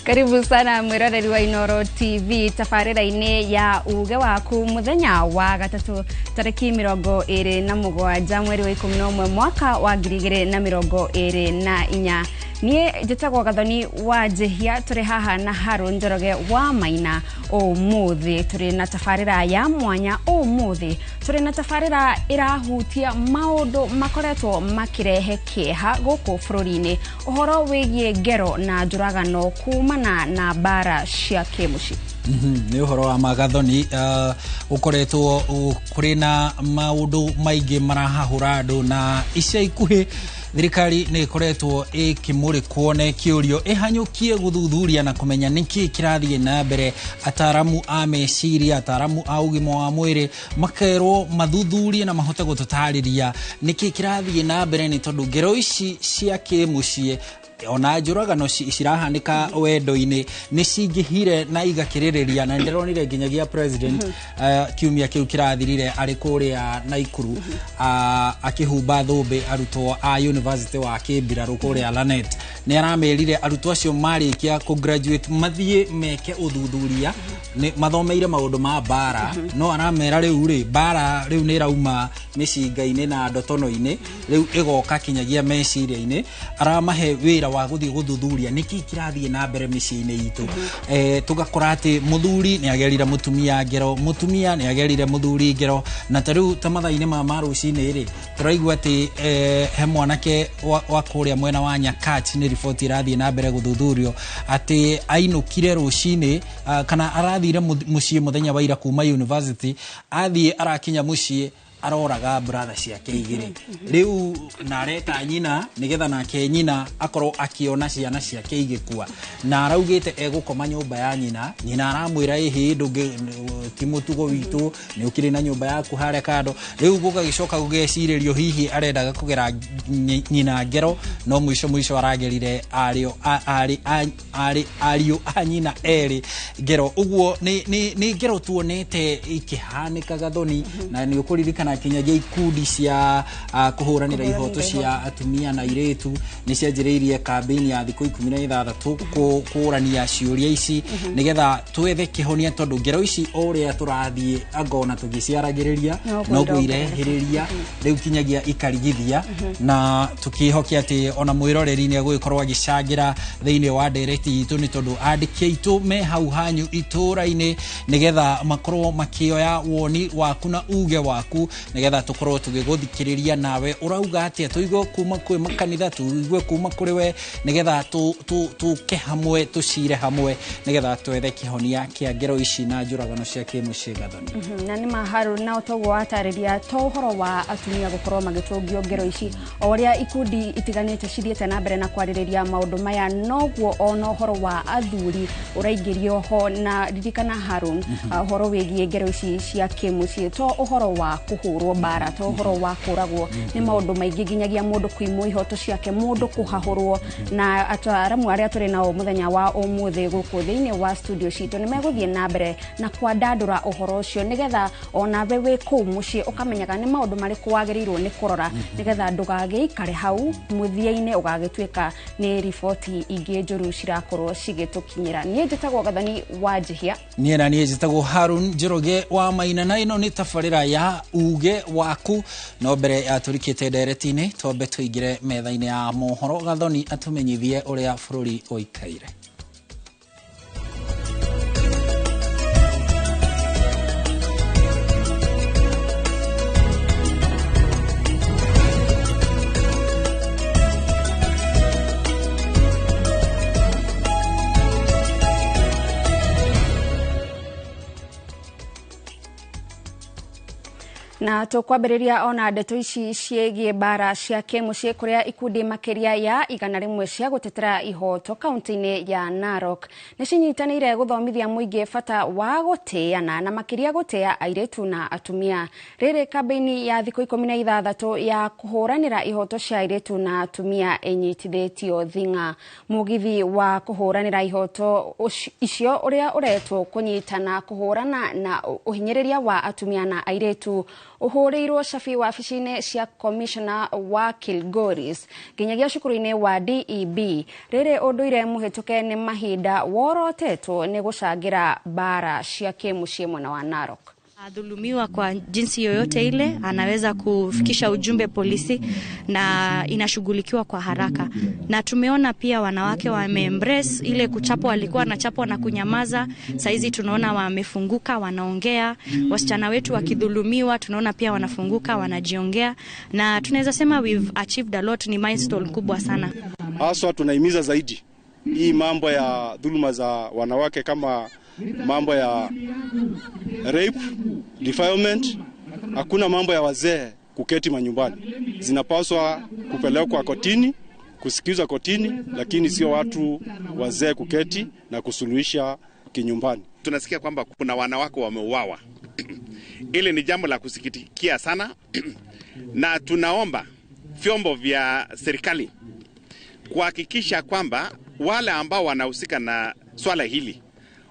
Karibu sana mwiroreri wa Inooro TV tafarira-ini ya uge waku muthenya wa gatatu tariki 27 mweri wa 11 mwaka wa 2024. Nie njitagwo Gathoni wa Njihia turi haha na Harun Njoroge wa Maina umuthi turi na tafarira ya mwanya umuthi turi na tafarira irahutia maundu makoretwo makirehe kieha guku bururi-ini uhoro wigie ngero na njuragano kumana na bara cia kimuci. Ni uhoro wa Magathoni ukoretwo kuri na maundu maingi marahahura andu na ica ikuhi thirikari ni ikoretwo ikimurikwo na kiurio ihanyukie guthuthuria na kumenya niki kirathie na mbere. Ataramu a meciria, ataramu a ugima wa mwiri makerwo mathuthurie na mahote gututariria niki kirathie na mbere, ni tondu ngero ici cia kimucie ona njuragano cirahanika wendo-ini ni cingihire na igakiriria, na ndironire nginyagia president kiumia kiu kirathirire ari kuria Naikuru akihumba thumbi arutwo a university wa Kibiraru kuria Lanet. Ni aramerire arutwo acio marikia ku graduate mathie meke uthuthuria ni mathomeire maundu ma bara, no aramera riu bara riu ni rauma micinga-ini na ndotono-ini riu igoka kinyagia meciria-ini. Aramahe wira wa guthii guthuthuria niki kirathie na mbere micii-ini itu. Tugakora ati muthuri ni agerire mutumia ngero, mutumia ni agerire muthuri ngero, na tariu tamatha-ini ma maruci-ini ri turaigua ati he mwanake wa kuria mwena wa Nyakach ni riboti irathie na mbere guthuthurio ati ainukire ruci-ini kana arathire mucii muthenya wa ira kuma university, athie arakinya mucii aroraga brother ciake igiri. Riu nareta nyina nigetha nake nyina akorwo akiona ciana ciake igikua, na araugite egukoma nyumba ya nyina. Nyina aramwira ihi ndungi ti mutugo witu, ni ukiri na nyumba yaku hare kando. Riu gugagicoka gugeciririo hihi arendaga kugera nyina ngero, no mwisho aragerire ario a nyina eri ngero. Uguo ni ngero tuonete ikihanika Gathoni, na ni ukuririkana kinyagia ikundi cia kuhuranira ihoto cia atumia na iretu ni cianjiriirie campaign ya thiku 16 kuhurania ciuria ici nigetha twethe kihonia, tondu ngero ici uria turathie angona tugiciaragiriria no guirehiriria riu kinyagia ikarigithia, na tukihokia ati ona mwiroreri ni aguikorwo agicangira thiini wa direct itu, ni tondu andiki aitu me hau hanyu itura-ini nigetha makorwo makioya woni waku na uge waku nigetha tukorwo tugiguthikiriria nawe urauga atia, tuigwe kuma kwi makanitha, tuigwe kuma kuri we nigetha tuke hamwe, tucire hamwe nigetha twethe kihonia kia ngero ici na njuragano cia kimuci Gathoni. Na ni maharu na utogwo atariria to horo wa atumia gukorwo magitungio ngero ici oria ikundi itiganite cithiete na mbere na kwaririria maundu maya, noguo ona horo wa athuri uraingirio ho. Na ririkana Harun horo wigie ngero ici cia kimuci to uhoro wa kuhurwo bara, to uhoro wa kuragwo ni maundu maingi ginyagia mundu kwimwo ihoto ciake, mundu kuhahurwo. Na ataramu aria turi nao muthenya wa umuthi guku thiini wa studio citu ni meguthie na mbere na kwandandura uhoro ucio nigetha ona we wi kuu mucii ukamenyaga ni maundu mariku wagirirwo ni kurora nigetha ndugagiikare hau muthia-ini ugagituika ni riboti ingi njuru cirakorwo cigitukinyira. Nie njitagwo Gathoni wa Njihia. Nie njitagwo Harun Njoroge wa Maina, na ino ni tafarira ya uge waku. No mbere ya turikite ndereti-ini twambe tuingire metha-ini ya mohoro. Gathoni atumenyithie uria bururi uikaire. Na tukwambiriria ona ndeto ici ciegie bara cia kimuci kuria ikundi makiria ya 100 cia gutetera ihoto kaunti-ini ya Narok ni cinyitanire guthomithia muingi bata wa guteana na makiria gutea airetu na atumia. Riri kampeni ya thiku 16 ya kuhuranira ihoto cia airetu na atumia enyitithitio thinga. Mugithi wa kuhuranira ihoto icio uria uretwo kunyitana kuhurana na uhinyiriria wa atumia na airetu uhurirwo cabi wabici-inĩ cia commissioner wa Kilgoris nginyagia cukuru-inĩ wa DEB rĩrĩ ũndũire mũhĩtũke nĩ mahinda worotetwo nĩ gũcangira bara cia kĩmũciĩ mwena wa Narok. Adhulumiwa kwa jinsi yoyote ile anaweza kufikisha ujumbe polisi na inashughulikiwa kwa haraka. Na tumeona pia wanawake wameembrace ile kuchapwa, walikuwa wanachapwa na kunyamaza. Saizi tunaona wamefunguka, wanaongea. Wasichana wetu wakidhulumiwa tunaona pia wanafunguka, wanajiongea, na tunaweza sema we've achieved a lot. Ni milestone kubwa sana. Haswa tunahimiza zaidi hii mambo ya dhuluma za wanawake, kama mambo ya rape, defilement. Hakuna mambo ya wazee kuketi manyumbani. Zinapaswa kupelekwa kotini, kusikizwa kotini, lakini sio watu wazee kuketi na kusuluhisha kinyumbani. Tunasikia kwamba kuna wanawake wameuawa. Ile ni jambo la kusikitikia sana. Na tunaomba vyombo vya serikali kuhakikisha kwamba wale ambao wanahusika na swala hili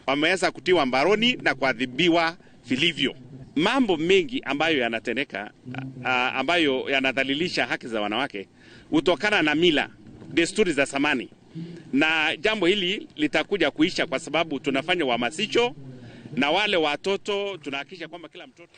wameweza kutiwa mbaroni na kuadhibiwa vilivyo. Mambo mengi ambayo yanatendeka ambayo yanadhalilisha haki za wanawake hutokana na mila, desturi za zamani, na jambo hili litakuja kuisha kwa sababu tunafanya uhamasisho na wale watoto tunahakikisha kwamba kila mtoto.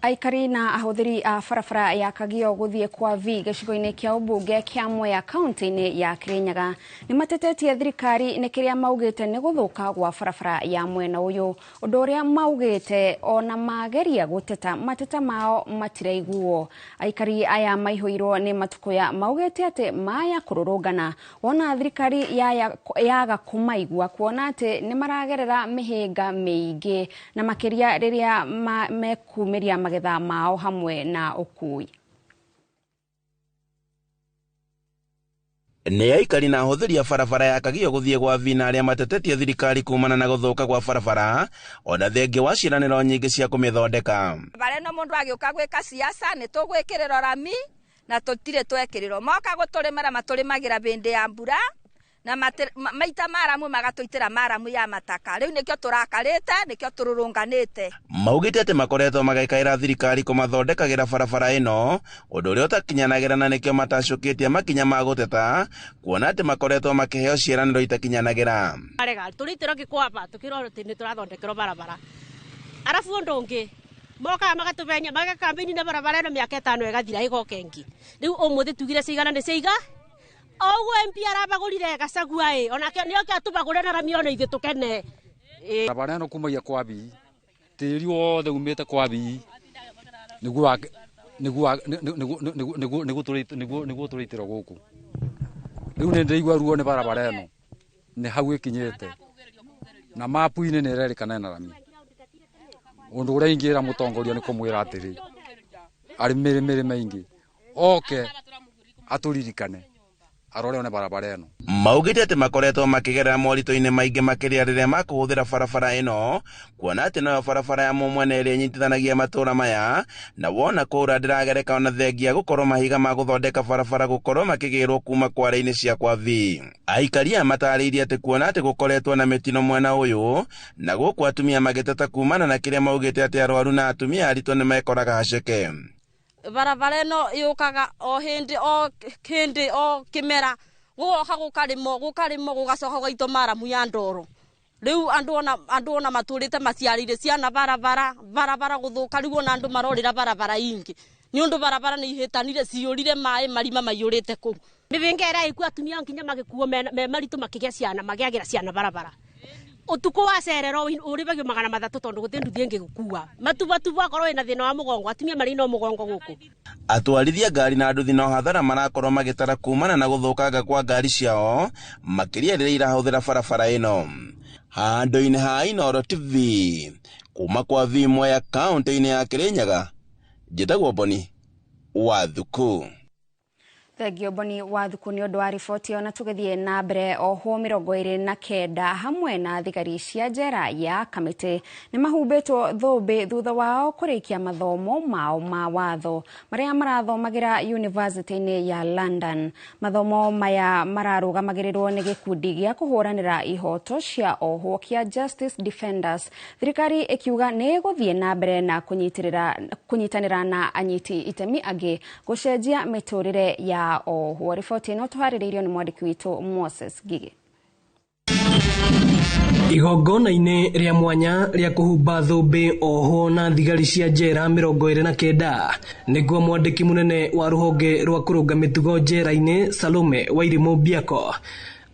Aikari na ahũthĩri a barabara ya Kagio gũthiĩ kwa Vi gĩcigo-inĩ kĩa ũmbunge kĩa Mwea kaunti-inĩ ya Kirinyaga nĩ matetetie thirikari nĩ kĩrĩa maugĩte nĩ gũthũka gwa barabara ya mwena ũyũ, ũndũ ũrĩa maugĩte ona mageria gũteta mateta mao matiraiguo. Aikari aya maihũirwo nĩ matukũya maugĩte atĩ maya kũrũrũngana wona thirikari yaga kũmaigua, kuona atĩ nĩ maragerera mĩhĩnga mĩingĩ na makĩria rĩrĩa mekumĩria magetha mao hamwe na ũkui. Nĩ aikari na ahũthĩri a barabara ya Kagio gũthiĩ gwa Vi na arĩa matetetie thirikari kumana na gũthũka gwa barabara ona thengia wa ciĩranĩro nyingĩ cia kũmĩthondeka. Barabara ĩno mũndũ agĩũka gwĩka siasa nĩ tũgwĩkĩrĩrwo rami na tũtirĩ twekĩrĩrwo. Moka gũtũrĩmĩra matũrĩmagĩra bĩndĩ ya mbura na maita maramu magatũitĩra maramu ya mataka. Rĩu nĩkĩo tũrakarĩte, nĩkĩo tũrũrũnganĩte. Maugĩte atĩ makoretwo magĩkaĩra thirikari kũmathondekagĩra barabara ĩno, ũndũ ũrĩa ũtakinyanagĩra, na nĩkĩo matacũkĩtie makinya ma gũteta, kuona atĩ makoretwo makĩheo ciĩranĩro itakinyanagĩra. Arega tũrĩtĩro gĩkwamba tũkĩrwo atĩ nĩ tũrathondekerwo barabara. Arabu ũndũ ũngĩ moka magatũbenya magakambĩni na barabara ĩno mĩaka 5 ĩgathira ĩgoka ĩngĩ. Rĩu ũmũthĩ tugire cigana nĩ ciiga Owe MP arabagũrire Gachagua onake nĩoka tubagũre na rami ona ithe tũkene. Barabara ĩno kumagia kwa Vi, tĩri wothe umĩte kwa Vi nĩguo tũrĩtĩro gũkũ. Rĩu nĩ ndĩigua ruo nĩ barabara ĩno nĩ hau ĩkinyĩte na mapu-inĩ nĩ ĩrerĩkana na rami. Ũndũ ũrĩa ingĩra mũtongoria nĩ kũmwĩra atĩrĩ arĩ mĩrĩmĩrĩme ingĩ oke atũririkane arore one barabara ĩno. Maugĩte atĩ makoretwo makĩgerera moritũ-inĩ maingĩ makĩria rĩrĩa makũhũthĩra barabara ĩno, kuona atĩ noyo barabara ya mũmwene ĩrĩa ĩnyitithanagia matũũra maya, na wona kũũra ndĩragereka ona thengia gũkorwo mahiga ma gũthondeka barabara gũkorwo makĩgĩrwo kuma kware-inĩ cia kwa Vi. Aikari aya matarĩirie atĩ kuona atĩ gũkoretwo na mĩtino mwena ũyũ na gũkũ atumia magĩteta kumana na kĩrĩa maugĩte atĩ arwaru na atumia aritũ nĩ mekoraga haceke. Barabara ĩno yũkaga o hĩndĩ o kĩmera gũgoka gũkarĩmwo gũgacoka gũgaitwo maramu ya ndoro. Rĩu andũ ona matũrĩte maciarĩire ciana barabara gũthũka, rĩu ona andũ marorĩra barabara ingĩ nĩ ũndũ barabara nĩ ihĩtanire ciyũrire maĩ marima maiyũrĩte kũu. Mĩbĩnga ĩraikuo atumia nginya magĩkuo me maritũ makĩgĩa ciana magĩagĩra ciana barabara. Utuko wa cerero uribagio 300 tondu gute nduthi ngigukua matuba korwo ina thina wa mugongo atumia mari no mugongo guku. Atwarithia ngari na nduthi no hathara marakorwo magĩtara kumana na gũthũkanga kwa ngari ciao makĩria rĩrĩa irahũthĩra barabara ĩno. Handũ-inĩ ha Inooro TV kuma kwa Vi Mwea kaunti-inĩ ya Kirinyaga, njĩtagwo Boni Wathuku. Thegio Boni wa thukuni ũndũ wa riboti ona tũgĩthiĩ na mbere oho 29 hamwe na thigari cia njera ya kamĩtĩ nĩ mahumbĩtwo thũmbĩ thutha wao kũrĩkia mathomo mao ma watho marĩa marathomagĩra university-inĩ ya London. Mathomo maya mararũgamagĩrĩrwo nĩ gĩkundi gĩa kũhũranĩra ihoto cia oho kĩa Justice Defenders. Thirikari ikiuga nĩ gũthiĩ na mbere na kũnyitanĩra na anyiti itemi angĩ gũcenjia mĩtũrĩre ya oho. Riboti ĩno tũharĩrĩirio nĩ mwandĩki witũ Moses Gigi. Igongona-inĩ rĩa mwanya rĩa kũhumba thũmbĩ oho na thigari cia njera 29 nĩguo mwandĩki mũnene wa rũhonge rwa kũrũnga mĩtugo njera-inĩ Salome Wairimu Biako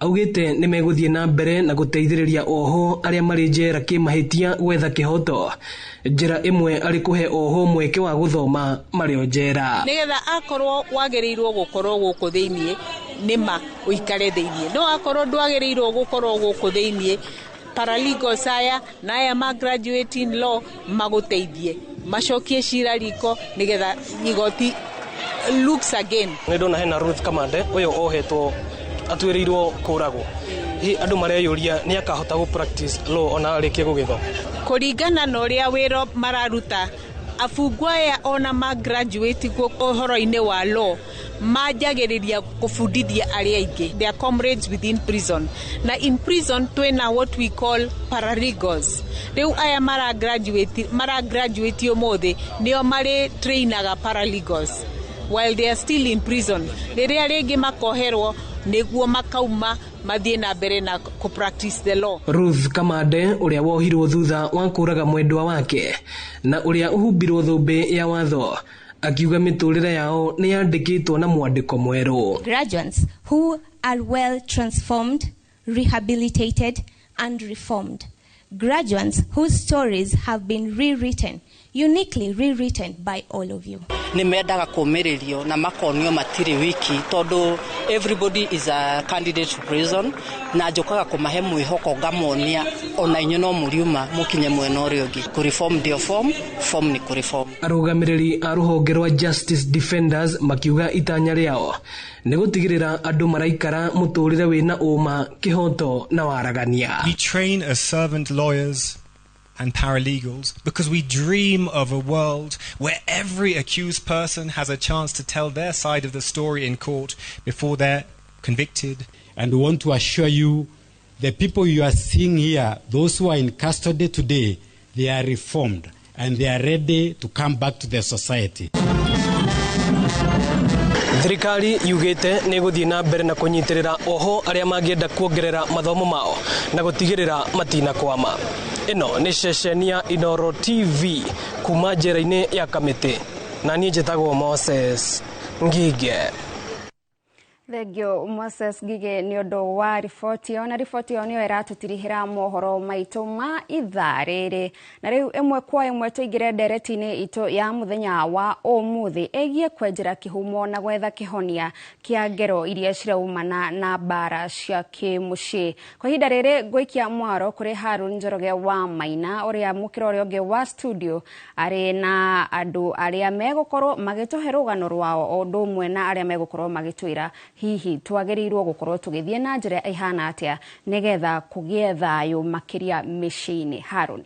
augĩte nĩ megũthiĩ na mbere na gũteithĩrĩria oho arĩa marĩ njera kĩmahĩtia gwetha kĩhoto. Njĩra ĩmwe arĩ kũhe oho mweke wa gũthoma marĩ o njera. Nĩgetha akorwo wagĩrĩirwo gũkorwo gũkũ thĩinĩ nĩma ũikare thĩinĩ. No akorwo ndwagĩrĩirwo gũkorwo gũkũ thĩinĩ, paralegals aya na aya ma graduate in law magũteithie macokie cira riko nĩgetha igoti looks again. Nĩ ndona hena Ruth Kamande ũyũ ohetwo atuĩrĩirwo kũragwo. Andũ mareyũria nĩ akahota gũ practice law ona arĩkie gũgĩthoma. Kũringana na ũrĩa wĩra mararuta, afungwa aya ona ma graduate ũhoro-inĩ wa law manjagĩrĩria kũbundithia arĩa aingĩ, their comrades within prison. Na in prison twina what we call paralegals. Rĩu aya mara graduate ũmũthĩ nĩo marĩ trainaga paralegals while they are still in prison. Rĩrĩa rĩngĩ makoherwo nĩguo makauma mathiĩ na mbere na ku practice the law. Ruth Kamande ũrĩa wohirwo thutha wa kũraga mwendwa wake na ũrĩa ũhumbirwo thũmbĩ ya watho akiuga mĩtũrĩre yao nĩ yandĩkĩtwo na mwandĩko mwerũ. Graduates who are well transformed, rehabilitated and reformed. Graduates whose stories have been rewritten, uniquely rewritten by all of you. Nĩ mendaga kũmĩrĩrio na makonio matirĩ wiki tondũ everybody is a candidate to prison na njokaga kũmahe mwĩhoko ngamonia ona inyuĩ no mũriuma mũkinye mwena ũrĩa ũngĩ kũ reform ndio form ni kũ reform. Arũgamĩrĩri a rũhonge rwa Justice Defenders makiuga itanya rĩao nĩ gũtigĩrĩra andũ maraikara mũtũrĩre wĩna ũma kĩhoto na waragania. We train as servant lawyers and paralegals because we dream of a world where every accused person has a chance to tell their side of the story in court before they're convicted. And we want to assure you, the people you are seeing here, those who are in custody today, they are reformed and they are ready to come back to the society. Thirikari yugĩte nĩ gũthiĩ na mbere na kũnyitĩrĩra oho arĩa mangĩenda kuongerera mathomo mao na gũtigĩrĩra matinakwama. Ĩno nĩ ceceni ya Inooro TV kuma njera-inĩ ya kamĩtĩ na niĩ njĩtagwo Moses Ngige. Thegio Moses Gige nĩ ũndũ wa riboti ona riboti ĩyo nĩyo ĩratũtirihĩra mohoro maitũ ma ithaa rĩrĩ. Na rĩu ĩmwe kwa ĩmwe tũingĩre ndereti-inĩ itũ ya mũthenya wa ũmũthĩ ĩgiĩ kwenjera kĩhumo na gwetha kĩhonia kĩa ngero iria ciraumana na mbara cia kĩmũciĩ. Kwa ihinda rĩrĩ ngũikia mwaro kũrĩ Harun Njoroge wa Maina ũrĩa mũkĩra ũrĩa ũngĩ wa studio arĩ na andũ arĩa megũkorwo magĩtũhe rũgano rwao o ũndũ ũmwe na arĩa megũkorwo magĩtwĩra hihi twagĩrĩirwo gũkorwo tũgĩthiĩ na njĩra ihana atĩa nĩgetha kũgĩe thayũ makĩria mĩciĩ-inĩ. Harun.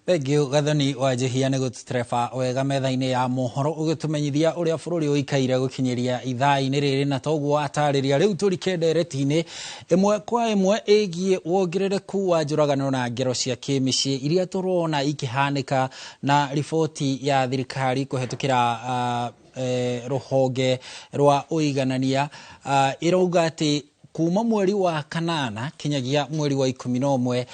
Thegio Gathoni wa Jehia nĩ gũtũtrefa wega metha-inĩ ya mohoro ũgĩtũmenyithia ũrĩa bũrũri ũikaire gũkinyĩria ithaa-inĩ rĩrĩ na toguo atarĩria rĩu tũrike ndereti-inĩ ĩmwe kwa ĩmwe ĩgiĩ wongerereku wa njũragano na ngero cia kĩmĩciĩ iria tũrona ikĩhanĩka na riboti ya thirikari kũhetũkĩra rũhonge rwa ũiganania ĩrauga atĩ kuma mweri wa kanana kinyagia mweri wa 11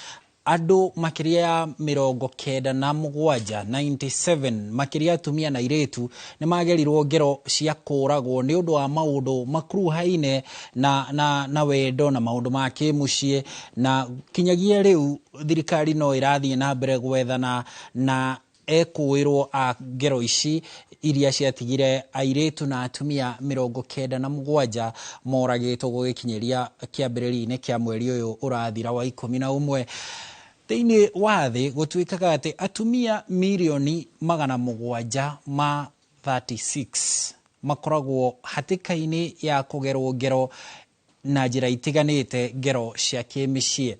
andũ makĩria ya 97 97 makĩria atumia na airĩtu nĩ magerirwo ngero cia kũragwo nĩ ũndũ wa maũndũ makuruhaine na wendo na maũndũ ma kĩmũciĩ na kinyagia rĩu thirikari no ĩrathiĩ na mbere gwethana na ekũĩrwo a ngero ici iria ciatigire airĩtu na atumia 97 moragĩtwo gũgĩkinyĩria kĩambĩrĩria-inĩ kĩa mweri ũyũ ũrathira wa 11. Thĩinĩ wa thĩ gũtuĩkaga atĩ atumia milioni 736 makoragwo hatikaini ya kugerwo ngero na njira itiganite ngero cia kimicii.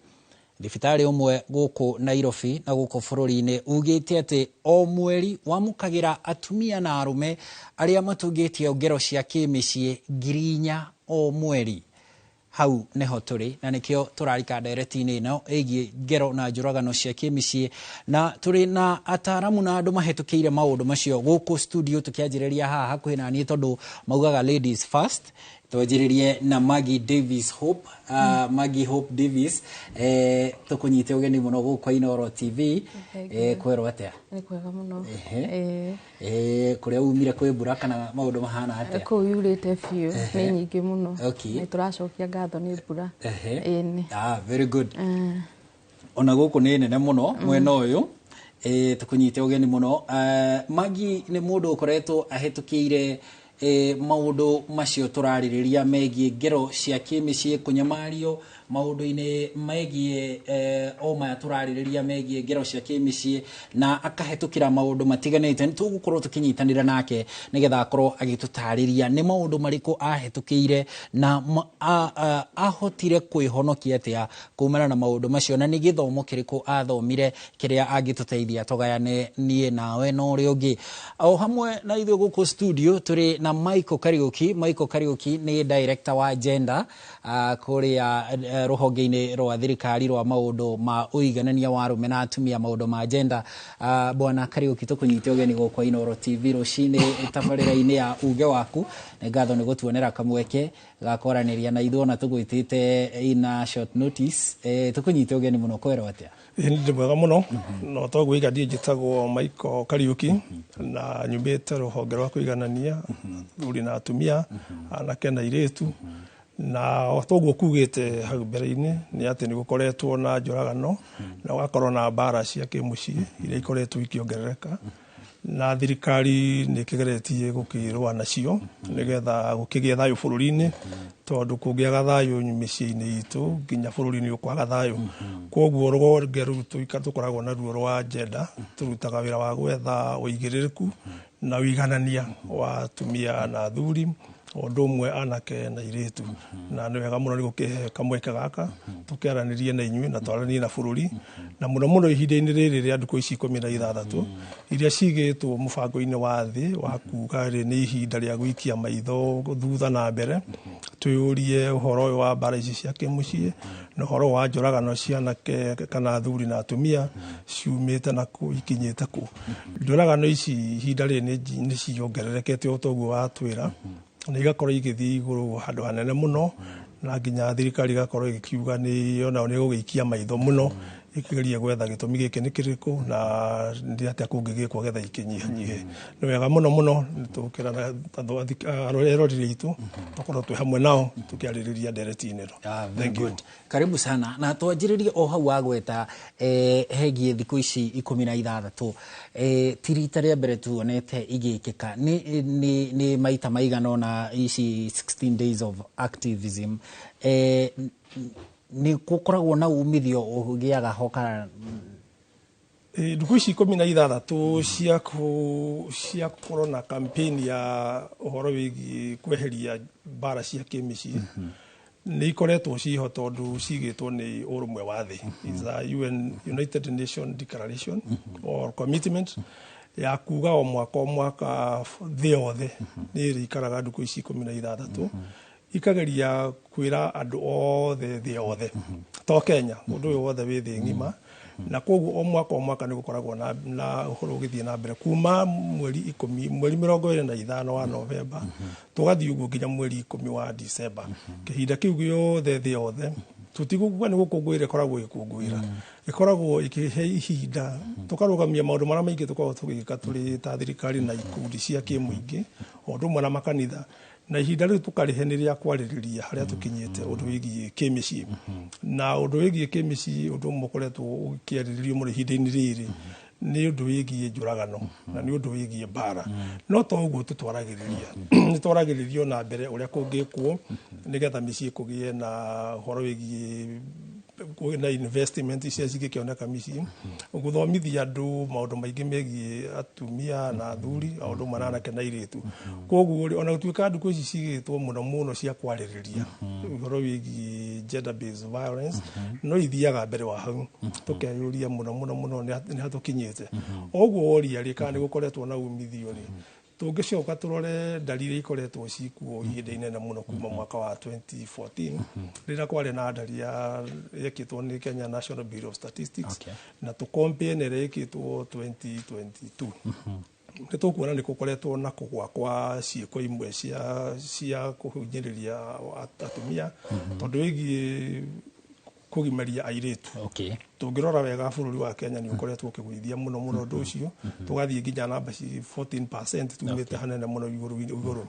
Thibitari umwe guku Nairobi na guku bururi-ini ugite ati o mweri wamukagira atumia na arume aria matungitie ngero cia kimicii 4,000 o mweri. Hau neho turi na nikio turarika ndereti-ini ino igie ngero na njuragano cia kimicii, na turi na ataramu na andu mahetukiire maundu macio guku studio tukianjiriria haha hakuhi na ni tondu maugaga ladies first. Twajiririe na Maggie Davis Hope, Maggie Hope Davis, tukunyite ugeni muno guku Inooro TV, kwero atia? Ni kwega muno. Kuria umire kwi mbura kana maundu mahana atia? Ku yurite fiu, ni nyingi muno. Ni turacokia ngatho ni mbura. Ni. Very good. Ona guku ni nene muno mwena uyu. Tukunyite ugeni muno. Maggie ni mundu ukoretwo ahetukiire maundu macio turaririria megie ngero cia kimicii kunyamario maundu-ini megie o maya turaririria megie ngero cia kimicii na akahetukira maundu matiganite. Tugukorwo tukinyitanira nake nigetha akorwo agitutariria ni maundu mariku ahetukire na ahotire kwihonokia atia kumana na maundu macio, na ni githomo kiriku athomire kiria angituteithia tugayane nie nawe no uri ungi. O hamwe na ithuĩ guku studio turi na Michael Kariuki. Michael Kariuki ni director wa gender kuria ruhonge-ini rwa thirikari rwa maundu ma uiganania wa arume na atumia, maundu ma gender. Bwana Kariuki tukunyite ugeni guku Inooro TV rucini tabarĩra-inĩ ya uge waku. Nĩ ngatho nĩ gũtuonera kamweke gakoraniria na ithuĩ na tugwĩtĩte ina short notice. Tukunyite ugeni muno kwero atia? Ndi mwega muno no togwiga ndie njitagwo Michael Kariuki na nyumbite ruhonge rwa kuiganania athuri na atumia anake na airĩtu, na toguo kugite hau mbere-ini ni ati ni gukoretwo na njuragano na gwakorwo na mbara cia kimucii iria ikoretwo ikiongerereka, na thirikari ni kigeretie gukirwa nacio nigetha gukigia thayu bururi-ini, tondu kungiaga thayu micii-ini itu nginya bururi-ini ukwaga thayu. Koguo ruhonge rutu ikatukoragwo na ruo rwa gender turutaga wira wa gwetha uigiririku na uiganania wa atumia na athuri, undu umwe anake na airĩtu, na nĩ wega muno ni gukihe kamweke gaka tukiaranirie na inyuĩ na twaranie na bururi, na muno muno ihinda-inĩ rĩrĩ rĩa ndukũ ici 16 iria cigĩtwo mũbango-inĩ wa thĩ wa kuga nĩ ihinda rĩa gũikia maitho thutha na mbere, twĩyũrie ũhoro ũyũ wa mbara ici cia kĩmũciĩ na ũhoro wa njũragano cia anake kana athuri na atumia ciumĩte na kũ ikinyĩte kũ. Njũragano ici ihinda rĩrĩ nĩ ciongererekete o toguo watwĩra, na igakorwo igithii iguru handu hanene muno, na nginya thirikari igakorwo ikiuga ni ona ni gugikia maitho muno ikigeria gwetha gitumi giki ni kiriku na ndi atia kungigikwo getha ikinyihanyihe. Ni wega muno muno tukira na aroreri itu tukorwo twi hamwe nao tukiaririria ndereti-ini ino. Thank you. Karibu sana na twanjiririe o hau wagweta hegie thiku ici 16 tirita rĩa mbere tuonete igikika ni maita maigana na ici 16 days of activism. Ni gukoragwo na umithio ugiaga hokana Thiku ici 16 cia corona campaign ya uhoro wigi kweheria mbara cia kimicii ni ikoretwo ciho tondu cigitwo ni urumwe wa thi. Is a United Nations declaration or commitment ya kuga o mwaka thi othe ni rikaraga ndiku ici 16 ikageria kwira andu othe thi othe to Kenya undu uyu wothe wi thi ngima, na koguo o mwaka ni gukoragwo na uhoro ugithie na mbere kuma mweri 25 wa Novemba tugathii uguo nginya mweri 10 wa December. Kihinda kiu giothe thi othe tutigukuga ni gukungwira koragwo ikungwira ikoragwo ikihe ihinda tukarugamia maundu maria maingi tukoragwo tugika turi ta thirikari na ikundi cia kimuingi undu umwe na makanitha, na ihinda riu tukariheniria kwaririria haria tukinyite undu wigie kimicii na undu wigie kimicii undu mukoretwo ukiariririo muri ihinda-ini riri ni undu wigie njuragano na ni undu wigie mbara, no to uguo tutwaragiriria ni twaragiririo na mbere uria kungikwo nigetha micii kugie na uhoro wigie na investment cia cigikioneka misi guthomithia andu maundu maingi megie atumia na athuri maundu mananake na iritu koguo ona gutuika andu ici cigitwo muno cia kwaririria uhoro wigi gender based violence no ithiaga mbere wa hau tukeyuria muno ni hatukinyite oguo oria ri kana gukoretwo na umithio ri tungicoka turore dalili ikoretwo cikuo ihinda inene muno kuma mwaka wa 2014 rira kwari na dalia yekitwo ni Kenya National Bureau of Statistics na to compare ne yekitwo 2022 nitukuona ni kukoretwo na kugwa kwa ciiko imwe cia kuhunyiriria atumia tondu wigi kugimaria airitu tungirora wega bururi wa Kenya ni ukoretwo ukigwithia muno ndu ucio tugathie nginya namba 14% tumite hanene muno iguru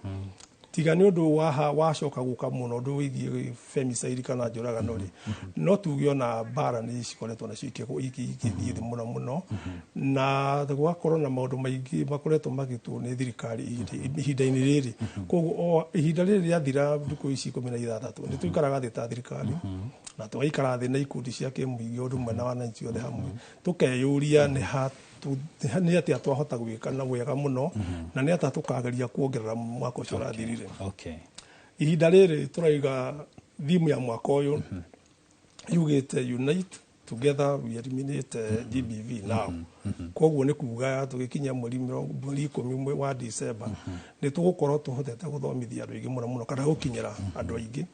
tiga ni undu wacoka guka muno ndu wigie femicide kana njuragano ri no tugiona bara ni cikoretwo na cikego ikithie muno na gwakorwo na maundu maingi makoretwo magitwo ni thirikari ihinda-ini riri koguo ihinda riri riathira thiku ici 16 ni tuikaraga thita thirikari na twaikara thina ikundi cia kimuingi undu mwena wa wananchi othe hamwe tukeyuria ni atia twahota gwika na wega muno na ni atia tukageria kuongerera mwaka ucio rathirire ihinda riri turaiga thimu ya mwaka uyu yugite unite together we eliminate GBV now koguo ni kuga tugikinya mweri 10 wa December ni tugukorwo tuhotete guthomithia andu aingi muno kana gukinyira andu aingi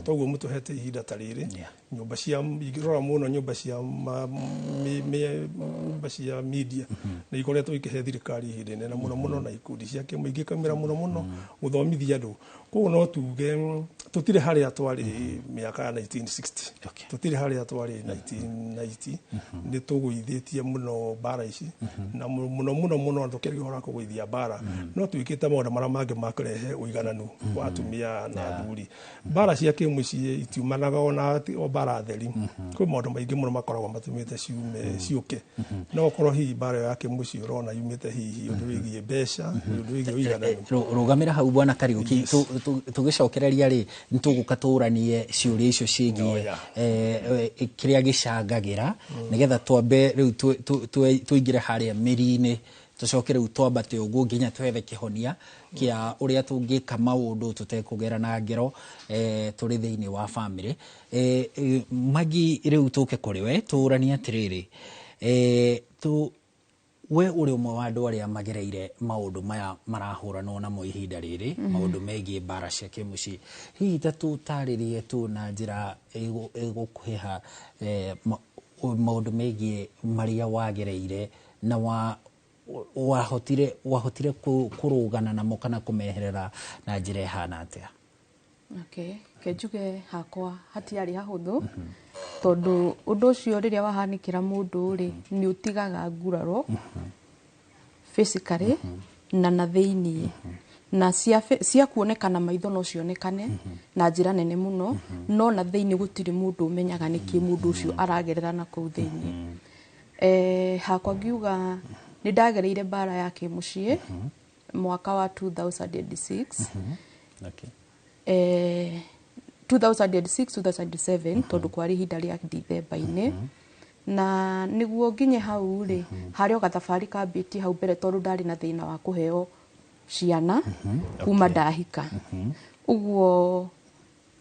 toguo mutuhete ihinda tariri nyumba cia igirora muno nyumba cia media ni ikoretwo ikihe thirikari ihinda inene muno na ikundi cia kimuingi kamera muno guthomithia andu koguo no tuge tutire haria twari miaka ya 1960 tutire haria twari 1990 ni tuguithitie muno bara ici na muno tukirigora kugwithia bara no tuikite maundu maria mangi makurehe uigananu wa atumia na athuri bara cia kimuci itiumanaga ona bara theri kwi maundu maingi muno makoragwo matumite ciuke no korwo hihi bara ya kimuci urona yumite hihi undu wigie mbeca undu wigie uigananu rugamira hau bwana Kariuki tugicokereria ri nitugukaturanie ciuria icio cigie kiria gicangagira nigetha twambe riu tuingire haria mirine tucoke riu twambate uguo nginya twethe kihonia kia uria tungika maundu tutekugera na ngero turi thiini wa family magi riu tuke kuri we turania atiriri we uri umwe wa andu aria magereire maundu maya marahurana namo ihinda riri maundu megie bara cia kimuci hihi tutaririe tu na njira igukuhiha maundu megie maria wagereire na wahotire kurugana namo kana kumeherera na njira ihana atia kenjuge hakwa hatiari hahuthu tondu undu ucio riria wahanikira mundu ri ni utigaga nguraro physically na thiini na cia kuonekana maitho no cionekane na njira nene muno no na thiini gutiri mundu umenyaga niki mundu ucio aragerera na kuu thiini hakwa ngiuga ni ndagereire bara ya kimucie mwaka wa 2006 2006-2007 tondu kwari hinda ria December-ini na niguo nginye hau ri hario gathabari kambiti hau mbere tondu ndari na thina wa kuheo ciana kuma ndahika uguo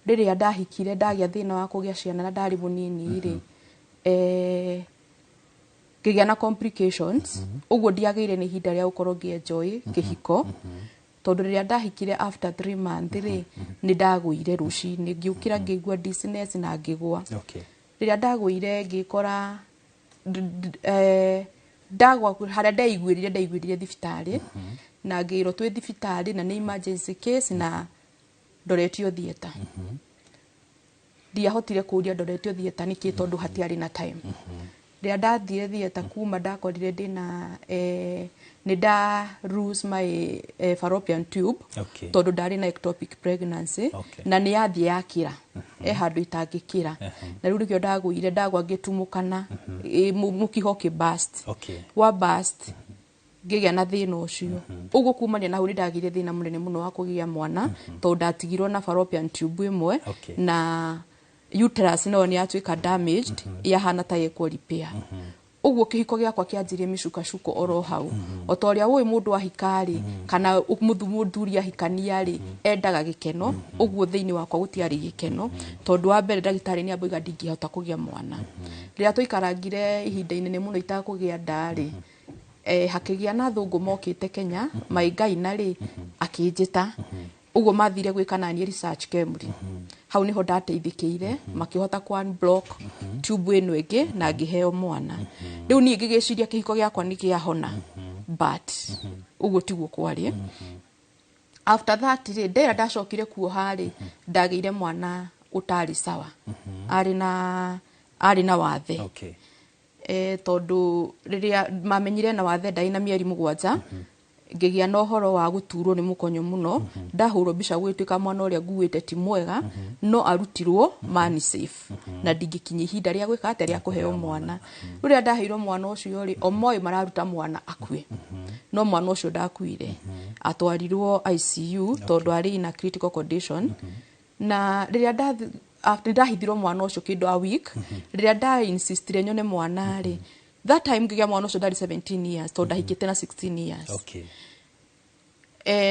riria ndahikire ndagia thina wa kugia ciana na ndari munini ri ngigia na complications uguo ndiageire ni hinda ria gukorwo ngienjoy kihiko tondu riria ndahikire after 3 months ri ni ndaguire rucini ngiukira ngigua dizziness na ngigwa riria ndaguire ngikora ndagwa haria ndaiguirire thibitari na ngiro twi thibitari na ni emergency case na ndoretio theater ndiahotire kuria ndoretio theater niki tondu hatiari na time riria ndathire theater kuma ndakorire ndina ni nda lose my fallopian tube tondu ndari na ectopic pregnancy na ni yathie yakira handu itangikira na riu rikio ndaguire ndagwa ngitumukana mukiho ki burst wa burst ngigia na thina ucio uguo kumania na huri ndagire thina munene muno wa kugia mwana tondu ndatigirwo na fallopian tube imwe na uterus no ni atuika damaged yahana ta yekwo repair uguo kihiko giakwa kianjirie micukacuko oro hau otoria wi mundu ahikari kana muthuri ahikania ri endaga gikeno uguo thiini wakwa gutiari gikeno tondu wa mbere ndagitari ni amboiga ndingihota kugia mwana riria tuikarangire ihinda inene muno itakugia ndari hakigia na thungu mokite Kenya maigai na ri akinjita uguo mathire gwikana ni research Kemri hau niho ndateithikire makihota kwa unblock tube eno ege na ngiheo mwana riu ni ngigiciria kihiko giakwa ni kiahona but uguo tiguo kwari after that ri ndera ndacokire kuo hari ndageire mwana utari sawa ari na wathe tondu riria mamenyire na wathe ndai na mieri 7 ngigia no horo wa guturwo ni mukonyo muno ndahurwo bica gwituika mwana uria nguite ti mwega no arutirwo mani safe na ndingikinyi ihinda ria gwika ate ria kuheo mwana uria ndaheirwo mwana ucio ri omoi mararuta mwana akue no mwana ucio ndakuire atwarirwo ICU tondu ari in a critical condition na riria after ndahithirwo mwana ucio kindu a week riria nda insistire nyone mwana ri that time ngigia mwana ucio ndari 17 years tondu ndahikite na 16 years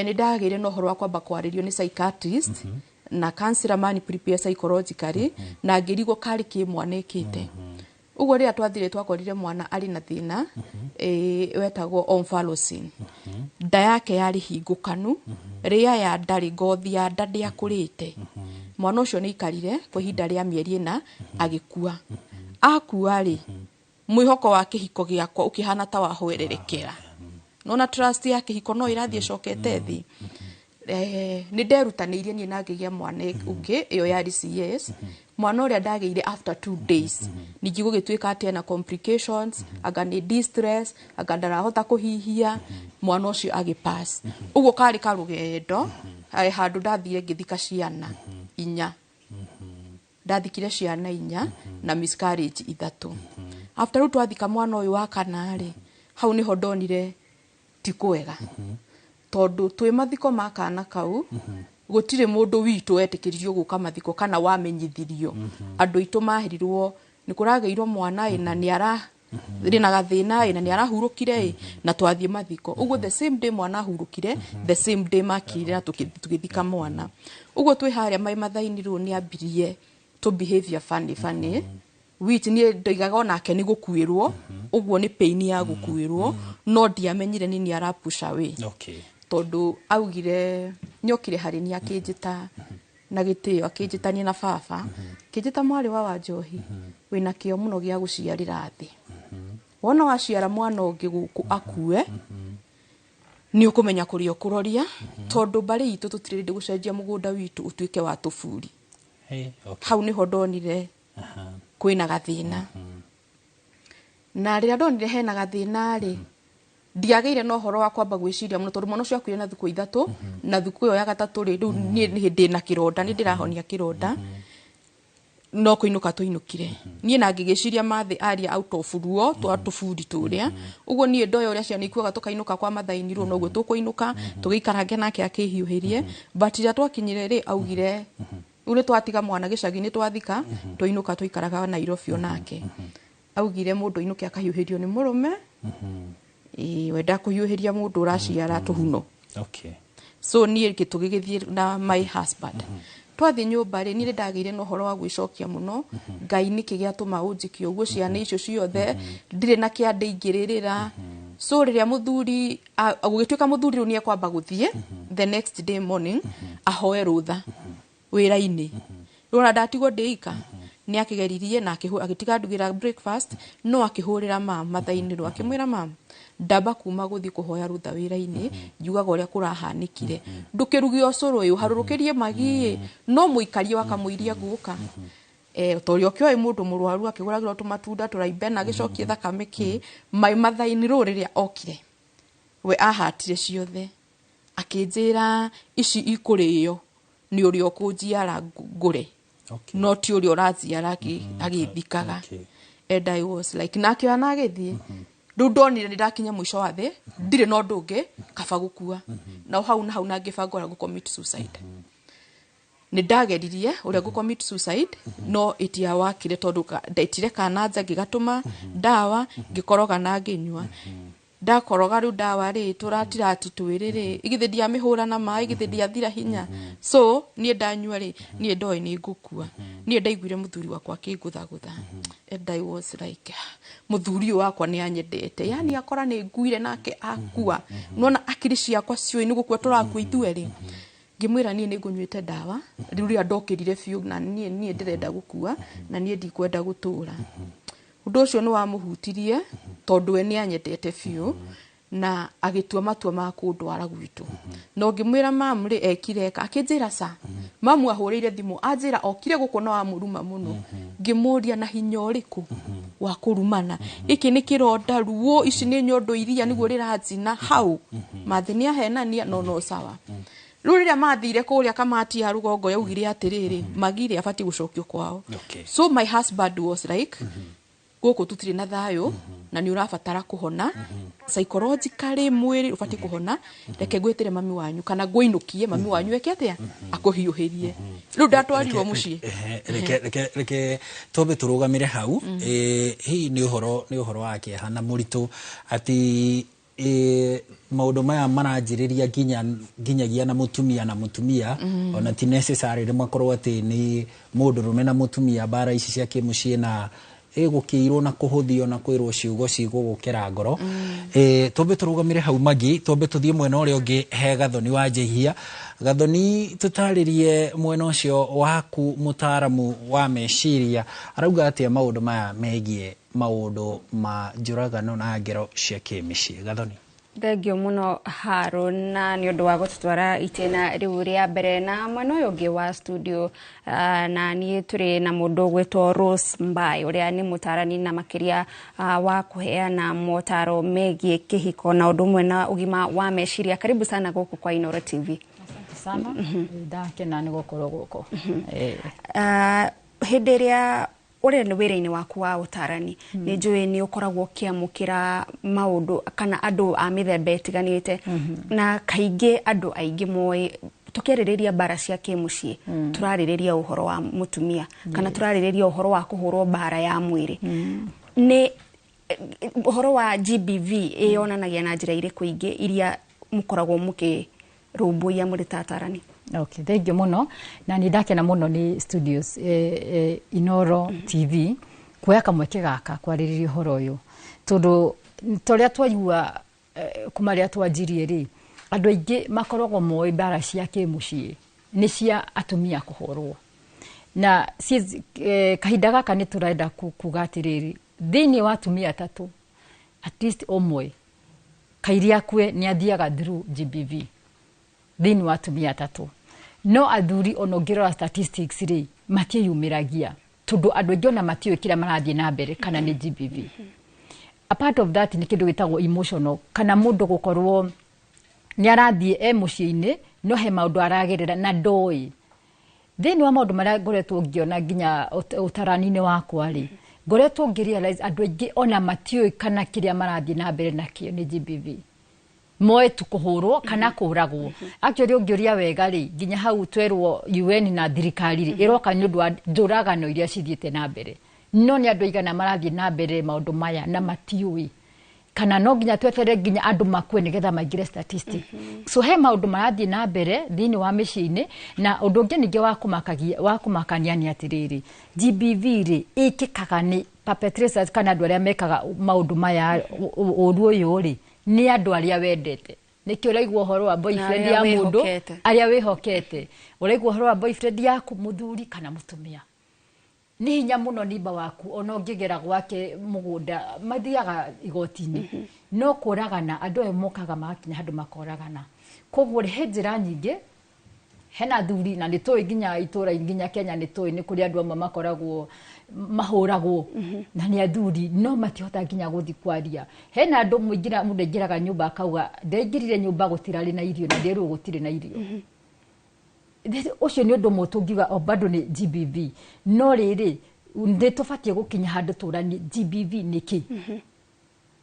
ni ndagire no horo akwa bakwaririo ni psychiatrist na counselor mani prepare psychologically na ngirigwo kari ki mwana ikite uguo ria twathire twakorire mwana ari na thina wetagwo omphalocin nda yake yari hingukanu ria ya ndari ngothi ya nda ndiakurite mwana ucio ni ikarire kwa ihinda ria mieri 4 agikua akua ri mwihoko wa kihiko giakwa ukihana ta wahwererekera nona trust ya kihiko no irathie cokete thi ni nderutanirie ni na ngigia mwana ungi iyo ya DCS mwana uria ndageire after 2 days ningiguo gituika ate na complications aga ni distress aga ndarahota kuhihia mwana ucio agipass uguo kari karugendo handu ndathire ngithika ciana 4 ndathikire ciana 4 na miscarriage 3 after ru twathika mwana uyu wa kanari hau niho ndonire ti kwega tondu twi mathiko makana kau gutire mundu witu etikiririo guka mathiko kana wamenyithirio andu itu mahirirwo ni kurageirwo mwana ina ni ara rina gathina ina ni arahurukire na twathie mathiko uguo the same day mwana hurukire the same day makire na tugithika mwana uguo twi haria mai mathaini ru ni ambirie to behavior funny which ni ndoigaga onake ni gukuirwo uguo ni pain ya gukuirwo no ndiamenyire ni ara push away tondu augire nyokire hari ni akinjita na gitio akinjitania na baba kinjita mwari wa Wanjohi wina kio muno gia guciarira thi wona waciara mwana ungi guku akue ni ukumenya kurio kuroria tondu bari itu tutirinde gucenjia mugunda witu utuike wa tufuri hau niho ndonire kwina gathina na riria ndonire hena gathina ri ndiageire no horo wa kwamba gwiciria muno tondu mwana ucio akuire na thuku 3 na thuku yo ya 3 ri riu ni hindi na kironda ni ndirahonia kironda no kuinuka tuinukire nie na ngigiciria mathi aria out of ruo twatufudi turia uguo nie ndoyo uria ciana ikuaga tukainuka kwa mathaini ru no gwe tukuinuka tugiikarange nake akihiuhirie but ira twakinyire ri augire ule twatiga mwana gicagi-ini twathika tuinuka tuikaraga Nairobi onake augire mundu inuke akahiuhirio ni murume wenda kuhiuhiria mundu uraciara tuhuno so nie kitugigithie na my husband twathi nyumba ri ni ndageire no horo wa gwicokia muno Ngai ni kigiatuma unjikio uguo ciana icio ciothe ndire na kiande ingiririra so riria muthuri agugituika muthuri ni akwamba guthie the next day morning ahoe rutha wira-ini rona ndatigwo ndeika ni akigeririe na agitiga ndugira breakfast no akihurira mama thaini ru akimwira mama ndamba kuma guthi kuhoya rutha wira-ini njugaga uria kurahanikire ndukirugi ocoro uyu harurukirie magi no muikarie akamuiria guka torio kyo mundu murwaru akiguragirwo tumatunda turaibe na gicokie thakame ki mai mathaini ru riria okire we ahatire ciothe akinjira ici ikurio ni urio kunjiara ngure no ti urio raziara agithikaga and I was like nakio anagithie ndu ndonire ndakinya mwisho wa thi ndire no ndungi kaba gukua na hau na ngibango ra commit suicide nä ndageririe å rä a commit suicide no itiawakire tondå ndaitire kananja ngĩgatũma ndawa ngĩkoroga na ngĩnyua ndakoroga rĩu ndawa rĩ tũratirati twĩrĩ rĩ igithĩ ndiamĩhũra na maĩ igithĩ ndiathira hinya so niĩ ndanyua rĩ niĩ ndoĩ nĩ ngũkua niĩ ndaiguire mũthuri wakwa akĩngũthagũtha and I was like mũthuri ũyũ wakwa nĩ anyendete yani akora nĩ nguire nake akua nona akiri ciakwa ciũĩ nĩ gũkua tũrakua ithuĩ rĩ ngĩmwĩra niĩ nĩ ngũnyuĩte ndawa rĩu rĩrĩa ndokĩrire biũ na niĩ ndĩrenda gũkua na niĩ ndikwenda gũtũũra ũndũ ũcio nĩ wamũhutirie tondũ we nĩ anyendete biũ na agĩtua matua ma kũndwara gwitũ no ngĩmwĩra mamu rĩ ekire akĩnjĩra sa mamu ahũrĩire thimũ anjĩra okire gũkũ no amũruma mũno ngĩmũria na hinya ũrĩkũ wa kũrumana gĩkĩ nĩ kĩronda ruo ici nĩ nyondo iria nĩguo rĩranjina hau mathĩ nĩ ahenania no sawa rĩu rĩrĩa mathire kũrĩa kamati ya rũgongo yaugire atĩrĩrĩ magire abatie gũcokio kwao so my husband was like gũkũ tutirĩ na thayũ na nĩ ũrabatara kũhona psychologically mwĩrĩ ũbatie kũhona reke ngwĩtĩre mami wanyu kana ngũinũkie mami wanyu eke atĩa akũhiũhĩrie rĩu ndatwarirwo mũciĩ reke tobe tũrũgamĩre hau hihi nĩ ũhoro wa kĩeha na mũritũ atĩ maũndũ maya maranjĩrĩria nginyagia na mũtumia ona ti necessary makorwo atĩ nĩ mũndũrũme na mũtumia bara ici cia kĩmũciĩ na gũkĩirwo na kũhũthio na kwĩrwo ciugo cigũgũkĩra ngoro twambe tũrũgamĩre hau Magi twambe tũthiĩ mwena ũrĩa ũngĩ he Gathoni wa Njĩhia Gathoni tũtarĩrie mwena ũcio waku mũtaaramu wa meciria arauga atĩa maũndũ maya megiĩ maũndũ ma njũragano na ngero cia kĩmĩciĩ Gathoni Thengio muno Harun na nĩ ũndũ wa gũtũtwara itena rĩu rĩa mbere na mwena ũyũ ũngĩ wa studio na niĩ tũrĩ na mũndũ gwĩtwo Rose Mbai ũrĩa nĩ mũtaarani na makĩria wa kũheana motaro megiĩ kĩhiko na ũndũ ũmwe na ũgima wa meciria karibu sana gũkũ kwa Inooro TV asante sana ndakena nĩ gũkorwo gũkũ hĩndĩ ĩrĩa ore nĩ wĩra-inĩ waku wa ũtaarani nĩ njũĩ nĩ ũkoragwo ũkĩamũkĩra maũndũ kana andũ a mĩthemba ĩtiganĩte na kaingĩ andũ aingĩ moĩ tũkĩarĩrĩria bara cia kĩmũciĩ tũrarĩrĩria ũhoro wa mũtumia kana tũrarĩrĩria ũhoro wa kũhũrwo bara ya mwĩrĩ nĩ ũhoro wa GBV ĩyonanagia na njĩra irĩkũ ingĩ iria mũkoragwo mũkĩrũmbũiya mũrĩ ta atarani Okay, thank you muno na nĩ ndakena muno ni studios Inooro TV kuoya kamweke gaka kwarĩrĩria ũhoro ũyũ tondũ torĩa twaigua kuma rĩa twanjirie rĩ andũ aingĩ makoragwo moĩ bara cia kĩmũciĩ nĩ cia atumia kũhũrwo na kahinda gaka nĩ tũrenda kuga atĩrĩrĩ thĩinĩ wa atumia atatũ at least ũmwe kairia kwe nĩ athiaga through GBV thĩinĩ wa atumia atatũ no athuri ono ngĩrora statistics rĩ matiĩyumĩragia tondũ andũ aingĩ ona matiũĩ kĩrĩa marathiĩ na mbere kana nĩ GBV a part of that nĩ kĩndũ gĩtagwo emotional kana mũndũ gũkorwo nĩ arathiĩ mũciĩ-inĩ no he maũndũ aragerera na ndoĩ thĩinĩ wa maũndũ marĩa ngoretwo ngĩona nginya ũtaarani-inĩ wakwa rĩ ngoretwo ngĩrealize andũ aingĩ ona matiũĩ kana kĩrĩa marathiĩ na mbere nakĩo nĩ GBV moe tu kũhũrwo kana kũragwo actually ũngĩũria wega rĩ nginya hau twerwo UN na thirikari rĩ ĩroka nĩ ũndũ wa njũragano iria cithiĩte na mbere no nĩ andũ aigana marathiĩ na mbere maũndũ maya na matiũĩ kana no nginya twetere nginya andũ makue nĩgetha maingĩre statistic so he maũndũ marathiĩ na mbere thĩinĩ wa mĩciĩ-inĩ na ũndũ ũngĩ ningĩ wa kũmakania nĩ atĩrĩrĩ GBV rĩ ĩkĩkaga nĩ perpetrators kana andũ arĩa mekaga maũndũ maya ũru ũyũ rĩ ni andu aria wendete nikio raigwa ũhoro wa boyfriend ya mundu aria wihokete uraigwa ũhoro wa boyfriend yaku muthuri kana mutumia ni hinya muno nimba waku ona ngigera gwake mugunda mathiaga igoti-inĩ no kũragana andũ ayo mokaga makinya handũ makoragana koguo he njĩra nyingĩ hena thuri na nĩtũĩ nginya itũra nginya Kenya nĩtũĩ nĩ kũrĩ andũ amwe makoragwo mahũragwo na nĩ athuri no matihota nginya gũthi kwaria hena andũ mũingĩra mũndũ aingĩraga nyũmba akauga ndaingĩrire nyũmba gũtirarĩ na irio na nderwo gũtirĩ na irio ũcio nĩ ũndũ mũtũngiuga o bado nĩ GBV no rĩrĩ ndĩtũbatie gũkinya handũ tũrani GBV nĩkĩ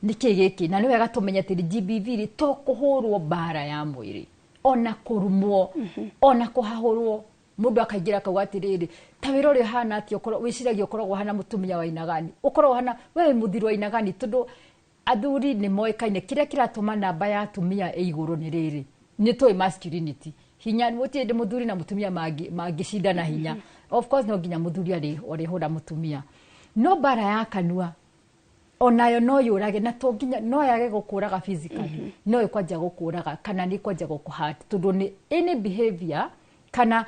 nĩkĩ gĩkĩ na nĩ wega tũmenye atĩ GBV rĩ to kũhũrwo bara ya mwĩrĩ ona kũrumwo ona kũhahũrwo mundu akaingira akauga atiriri ta wira uri hana ati ukoro wiciragia ukoragwo hana mutumia wa inagani ukoragwo hana we muthiri wa inagani tondu athuri ni moikaine kiria kiratuma namba ya atumia iguru ni riri ni toi masculinity hinya mutie ndi muthuri na mutumia magicindana hinya of course no nginya muthuri ari hura mutumia no bara ya kanua onayo no yurage na to nginya no yage gukuraga physically no ikwanja gukuraga kana ni kwanja gukuhat tondu ni any behavior kana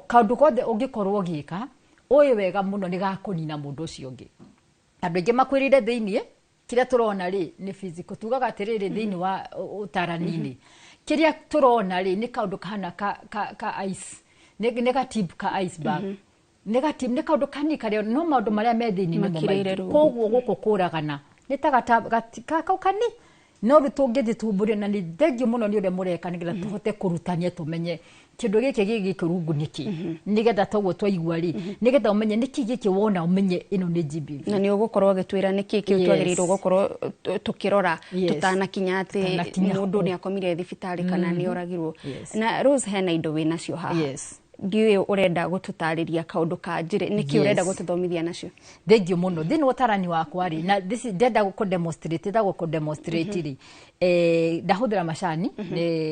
kaundu kothe ungikorwo gika uyu wega muno ni gakunina mundu ucio ungi andu ingi makwirire thiini kiria turona ri ni physical tugaga atiriri thiini wa utaranini kiria turona ri ni kaundu kahana ka ice ne ka tip ka iceberg negative ne kaundu kani kare no maundu maria me thiini ni mo koguo gukukuragana ni ta kani no rutungithi tumbure na ni thengio muno ni ure mureka nigetha tuhote kurutania tumenye kindu giki gikirungu niki nigetha toguo twaigua ri nigetha umenye niki giki wona umenye ino ni GBV na ni ugukorwo gitwira niki kiu twagirirwo gukorwo tukirora tutana kinya ati mundu ni akomire thibitari kana ni oragirwo na Rose hena indo wina cio haha ndiwe urenda gututariria kaundu ka njire niki urenda gututhomithia nacio thengio muno thini utarani wakwa ri na this ndenda gukudemonstrate ri ndahuthira macani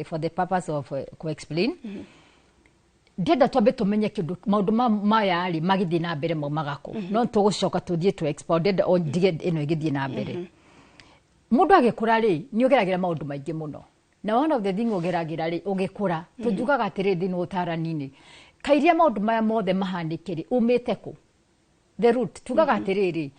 for the purpose of explain ndenda twambe tumenye kindu maundu maya ri magithii na mbere magako no tugucoka tuthie to expounded on dige ino igithii na mbere mundu agikura ri ni ugeragira maundu maingi muno na one of the thing ugeragira ri ugikura tujugaga atiri thini utarani-ini kairia maundu maya mothe mahanikiri umite ku the root tugaga atiriri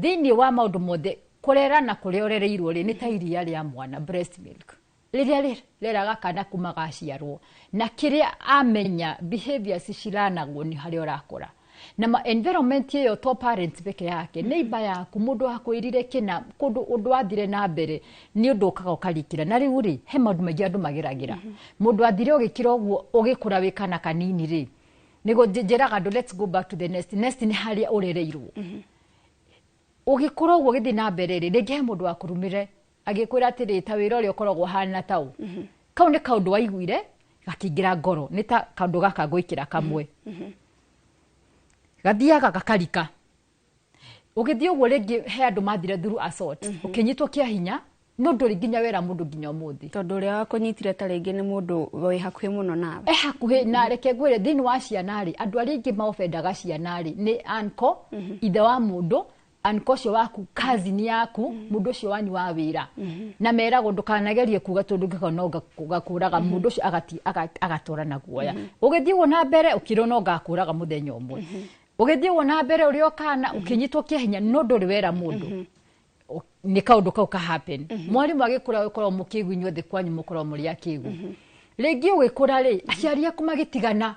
thini wa maundu mothe kurera na kuria urereirwo ri ni ta iria ria mwana breast milk riria reraga kana kuma gaciarwo na kiria amenya behaviors ciranagwo ni hari urakura na environment yo to parents peke yake neighbor yaku mundu akwirire kina kundu undu athire na mbere ni undu ukaga ukarikira na riu ri he maundu maingi andu mageragira mundu athire ugikira uguo ugikura wikana kanini ri nigo njeraga andu let's go back to the nest ni haria urereirwo ugikura uguo githi na mbere ri ringi he mundu akurumire agikwira atiri ta wira uri ukoragwo hana tau kau ni kaundu waiguire gakingira ngoro ni ta kaundu gaka gwikira kamwe gathiaga gakarika ugithii uguo ringi he andu mathire through assault ukinyitwo kia hinya no nduri nginya wera mundu nginya umuthi tondu ria wakunyitire ta ringi ni mundu wi hakuhi muno nawe hakuhi na reke ngwire thini wa ciana ri andu aria ingi maofendaga ciana ri ni anko ithe wa mundu anko cio waku cousin yaku mundu cio wanyu wa wira na meragwo ndukanagerie kuga tondu ngikona gakuraga mundu cio agatora na guoya ugithii wona mbere ukiro no gakuraga muthenya umwe ugithii wona mbere uri okana ukinyitwo kia hinya no nduri wera mundu ni kaundu kau ka happen mwarimu agikura ukoro mukigu inyuothe kwanyu mukoro muri akigu ringi ugikura ri aciari aku magitigana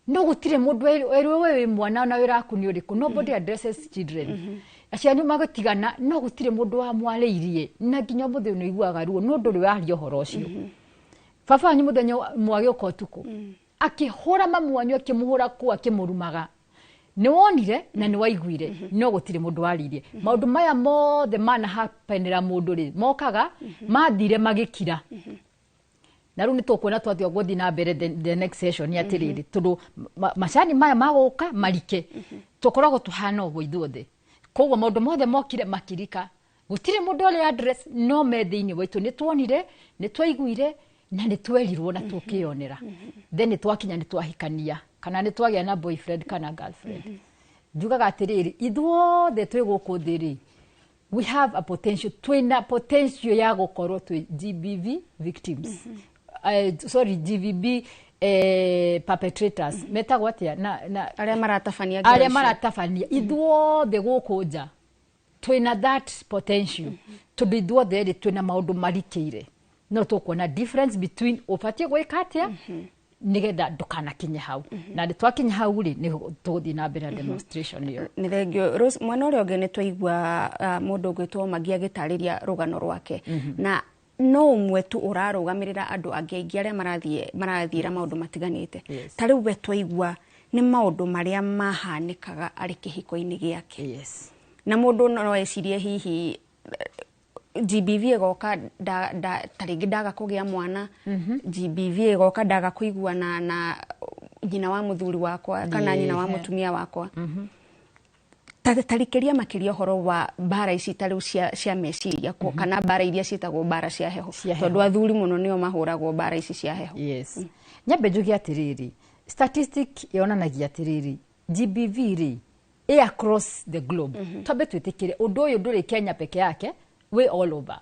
no gutire mundu wewe mwana na wira aku ni uriku nobody addresses children aciari magitigana no gutire mundu wa mwariirie na nginya muthe no iguaga ruo no nduri wario horo ucio baba wanyu muthenya mwagi ukotuku akihura mamu wanyu akimuhura ku akimurumaga ni wonire na ni waiguire no gutire mundu waririe maundu maya mothe mana hapenera mundu ri mokaga mathire magikira na riu ni tukwona twathio guthi na mbere the next session ni atiriri tondu macani maya maguka marike tukoragwo tuhana uguo ithuothe koguo maundu mothe mokire makirika gutire mundu uri address no me thiini waitu ni tuonire ni twaiguire na ni twerirwo na tukionera then ni twakinya ni twahikania kana ni twagia na boyfriend kana girlfriend njugaga atiriri ithuothe twi guku thiri we have a potential twina potential ya gukorwo twi GBV victims sorry GBV perpetrators metagwo atia na aria maratabania ithuothe guku nja twina that potential tondu ithuothe ri twina maundu marikire no tukuona difference between ufatie gwika atia nigetha ndukanakinye hau na nditwakinya hau ri ni tuguthii na mbere demonstration iyo ni thengio Rose mwana uri onge ni twaigua mundu gwitwo Magi agitariria rugano rwake na no umwe tu urarugamirira andu angi aria marathira maundu matiganite ta riu we twaigua ni maundu maria mahanikaga ari kihiko-ini giake na mundu no ecirie hihi GBV egoka taringi ndaga kugia mwana GBV egoka ndaga kuigua na nyina wa muthuri wakwa kana nyina wa mutumia wakwa tarikeria makiria horo wa bara ici tari cia meciria kana bara iria cietagwo bara cia heho tondu athuri muno nio mahuragwo bara ici cia heho. Yes. Nyambe njuge atiriri statistic yonanagia atiriri GBV ri across the globe tobe twetikire undu uyu nduri Kenya peke yake we all over.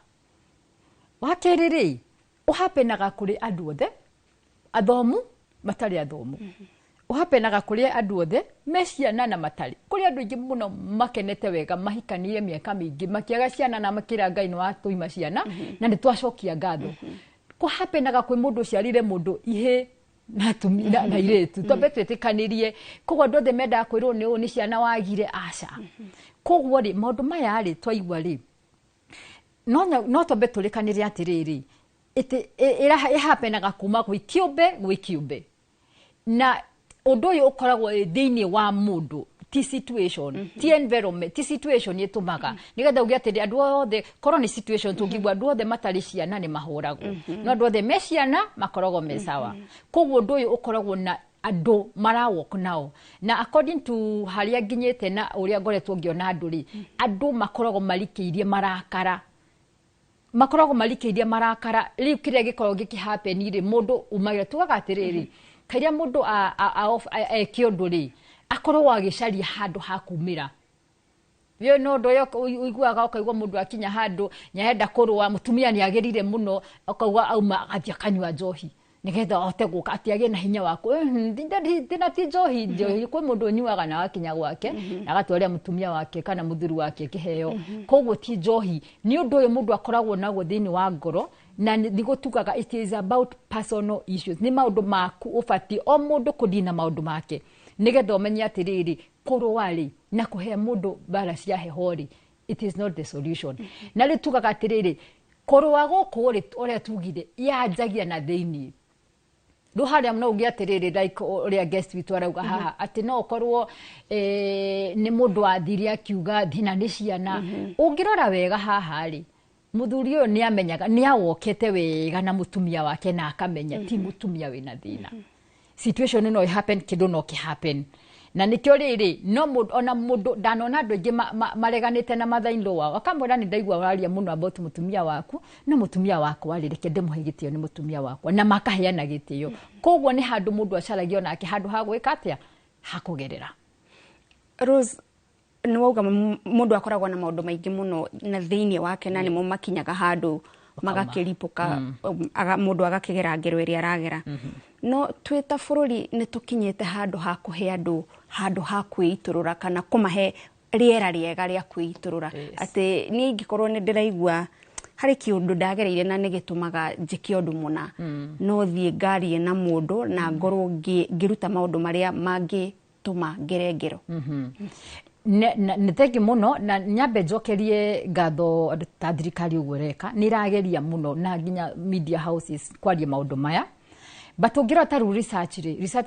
Wakeriri uhapenaga kuri andu othe athomu matari athomu uhapenaga kuri andu othe meciana na matari kuri andu ingi muno makenete wega mahikanire miaka mingi makiaga ciana na makira Ngai no atuima ciana na ni twacokia ngatho kuhapenaga kwi mundu ciarire mundu ihe na tumira na iretu tobe twetikanirie kogwo andu othe menda kwirwo ni ciana wagire aca kogwo ri maundu maya ri twaigwa ri no tobe tulikanirie atiriri ihapenaga kuma gwi kiumbe na undu uyu ukoragwo thiini wa mundu ti situation ti environment ti situation yetumaga nigetha ugia atiri andu othe korwo ni situation tungigwa andu othe matari ciana ni mahuragwo no andu othe me ciana makoragwo me sawa kogwo undu uyu ukoragwo na andu marawalk nao na according to haria nginyete na uria ngoretwo ngiona andu ri andu makoragwo marikeirie marakara riu kiria gikorwo gikihappen ri mundu umagira tugaga atiriri karia mundu kiondu ri akorwo agicaria handu hakumira yo no ndoyo uiguaga ukaigwa mundu akinya handu nyaenda kurwa mutumia ni agirire muno akaugwa auma agathia kanywa njohi nigetha ahote guka atiage na hinya wako ndina ti njohi kwi mundu unyuaga na akinya gwake agatwaria mutumia wake kana muthuri wake kiheo kogwo ti njohi ni undu uyu mundu akoragwo naguo thiini wa ngoro na nigutugaga it is about personal issues ni maundu maku ufati o mundu kudina maundu make nigetha umenye atiriri kurwari na kuhe mundu bara cia hehori it is not the solution na ritugaga atiriri kurwa guku ri uria tugire yanjagia na thiini haria no ugia atiriri like uria guest witu arauga haha ati no ukorwo ni mundu athiria kiuga thina ni ciana ungirora wega haha ri muthuri uyu ni amenyaga ni awokete wega na mutumia wake na akamenya ti mutumia wina thina situation no happen kido no ki happen na nikyo riri no ona mundu danona andu ingi mareganite na mathainlo wao akamwira ni ndaigua waria muno about mutumia waku no mutumia wako waririke ndimuhigitio ni mutumia wako na makaheana gitio kogwo ni handu mundu acaragia nake handu hagwika atia hakugerera. Rose ni wauga mundu akoragwo na maundu maingi muno na thiini wake na ni mo makinyaga handu magakiripuka mundu agakigera ngero iria aragera no twita bururi ni tukinyete handu ha kuhe andu handu ha kwiiturura kana kumahe riera riega ria kwiiturura ati ni ngikorwo ni ndiraigua hari kiundu ndagereire na nigitumaga njiki undu muna no thie ngari na mundu na ngorwo ngiruta maundu maria mangi tuma ngerengero ne tegi muno na nyambe njokerie ngatho ta thirikari ugureka nirageria muno na nginya media houses kwaria maundu maya batungira taru research